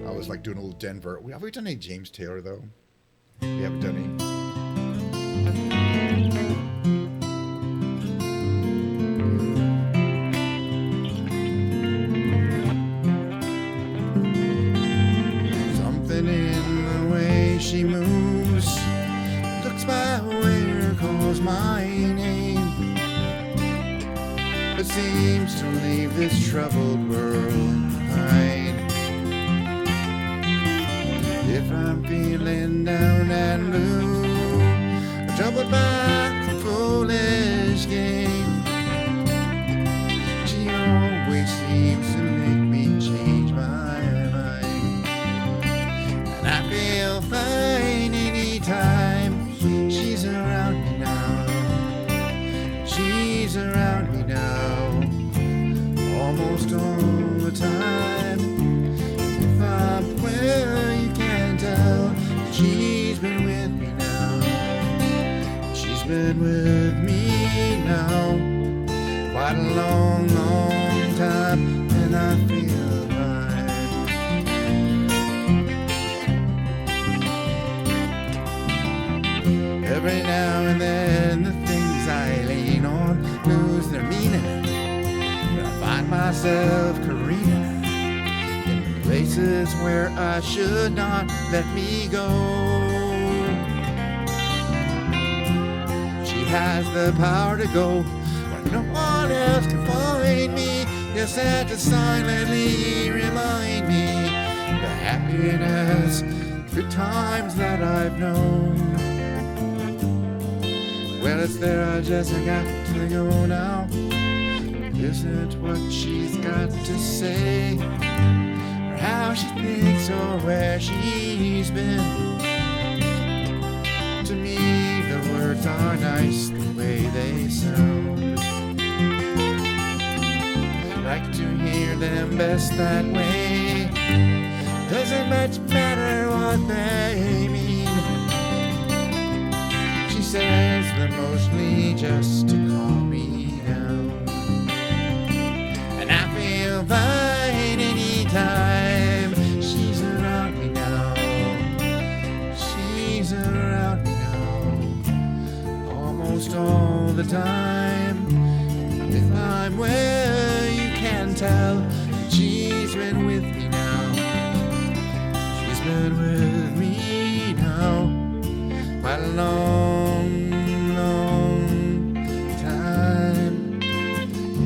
S1: I was like doing a little Denver. Have we done any James Taylor though? We haven't done any.
S5: Something in the way she moves, looks my way or calls my name, but seems to leave this troubled world behind. If I'm feeling down and blue, troubled by a foolish game, she always seems to make me change my mind. And I feel fine anytime she's around me now. She's around me now, almost all the time. If I'm well, you can tell she's been with me now. She's been with me now quite a long, long time, and I feel fine. Every now and then the things I lean on lose their meaning, and I find myself careening in places where I should not let me go. She has the power to go where no one else can find me, Yes, and to silently remind me the happiness, good times that I've known. Well, it's there, I just got to go now. Isn't what she's got to say, or how she thinks, or where she's been. To me, the words are nice the way they sound. Like to hear them best that way. Doesn't much matter what they mean. She says them mostly just to calm me down. And I feel fine anytime she's around me now. She's around me now. Almost all the time. If I'm where you can tell, she's been with me now. She's been with me now. Quite a long, long time.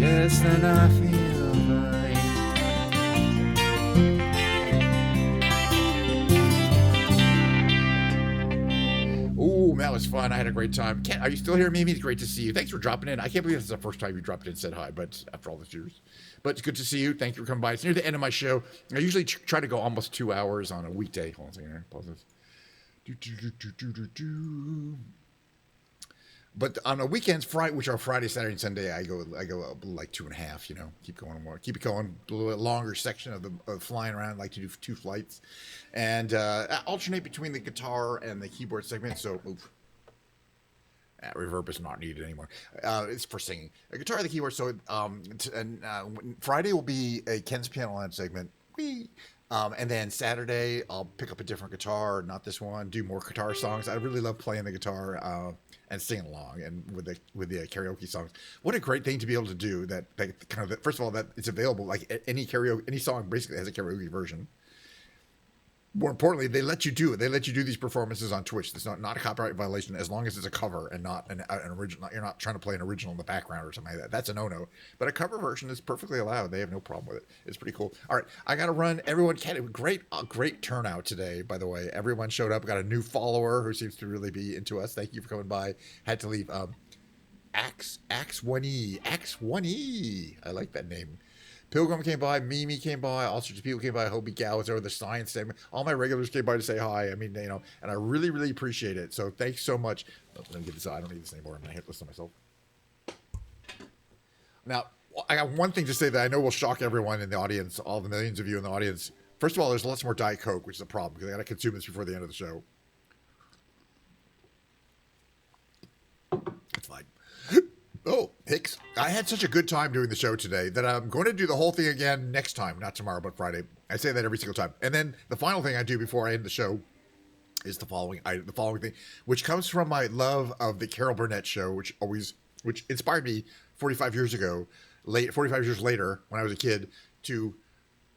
S5: Yes, and I feel fine.
S1: Ooh, that was fun. I had a great time. Ken, are you still here, Mimi? It's great to see you. Thanks for dropping in. I can't believe this is the first time you dropped in and said hi, but after all these years. But it's good to see you. Thank you for coming by. It's near the end of my show. I usually try to go almost 2 hours on a weekday. Hold on a second here. Pause this. But on the weekends, Friday, which are Friday, Saturday, and Sunday, I go like 2.5. You know, keep it going. A little bit longer section of flying around. I like to do 2 flights, and alternate between the guitar and the keyboard segment. So, reverb is not needed anymore. It's for singing. A guitar and the keyboard. So, Friday will be a Ken's Piano Lounge segment. And then Saturday, I'll pick up a different guitar, not this one, do more guitar songs. I really love playing the guitar and singing along and with the karaoke songs. What a great thing to be able to do that kind of, first of all, that it's available, like any song basically has a karaoke version. More importantly, they let you do it. They let you do these performances on Twitch. It's not a copyright violation as long as it's a cover and not an original. You're not trying to play an original in the background or something like that. That's a no-no. But a cover version is perfectly allowed. They have no problem with it. It's pretty cool. All right, I got to run. Everyone, great turnout today, by the way. Everyone showed up. Got a new follower who seems to really be into us. Thank you for coming by. Had to leave. Ax1E. I like that name. Pilgrim came by, Mimi came by, all sorts of people came by, Hobie Gal was over, the science segment. All my regulars came by to say hi. I mean, you know, and I really, really appreciate it. So thanks so much. Let me get this out. I don't need this anymore. I'm going to hit this on myself. Now, I got one thing to say that I know will shock everyone in the audience, all the millions of you in the audience. First of all, there's lots more Diet Coke, which is a problem because I got to consume this before the end of the show. It's fine. Oh, Hicks, I had such a good time doing the show today that I'm going to do the whole thing again next time, not tomorrow, but Friday. I say that every single time. And then the final thing I do before I end the show is the following thing, which comes from my love of the Carol Burnett show, which inspired me 45 years later, when I was a kid, to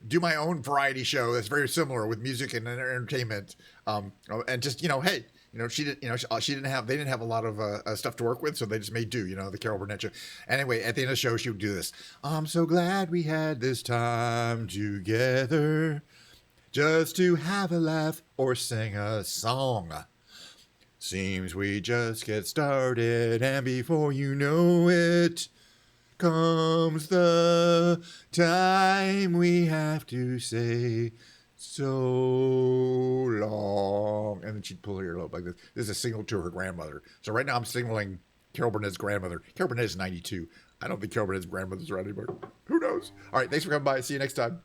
S1: do my own variety show that's very similar with music and entertainment. And just, hey, they didn't have a lot of stuff to work with, so they just made do, the Carol Burnett show. Anyway, at the end of the show, she would do this. I'm so glad we had this time together just to have a laugh or sing a song. Seems we just get started, and before you know it, comes the time we have to say so long. And then she'd pull her ear up like this. This is a signal to her grandmother. So right now I'm signaling Carol Burnett's grandmother. Carol Burnett is 92. I don't think Carol Burnett's grandmother's around anymore. Who knows? All right, thanks for coming by. See you next time.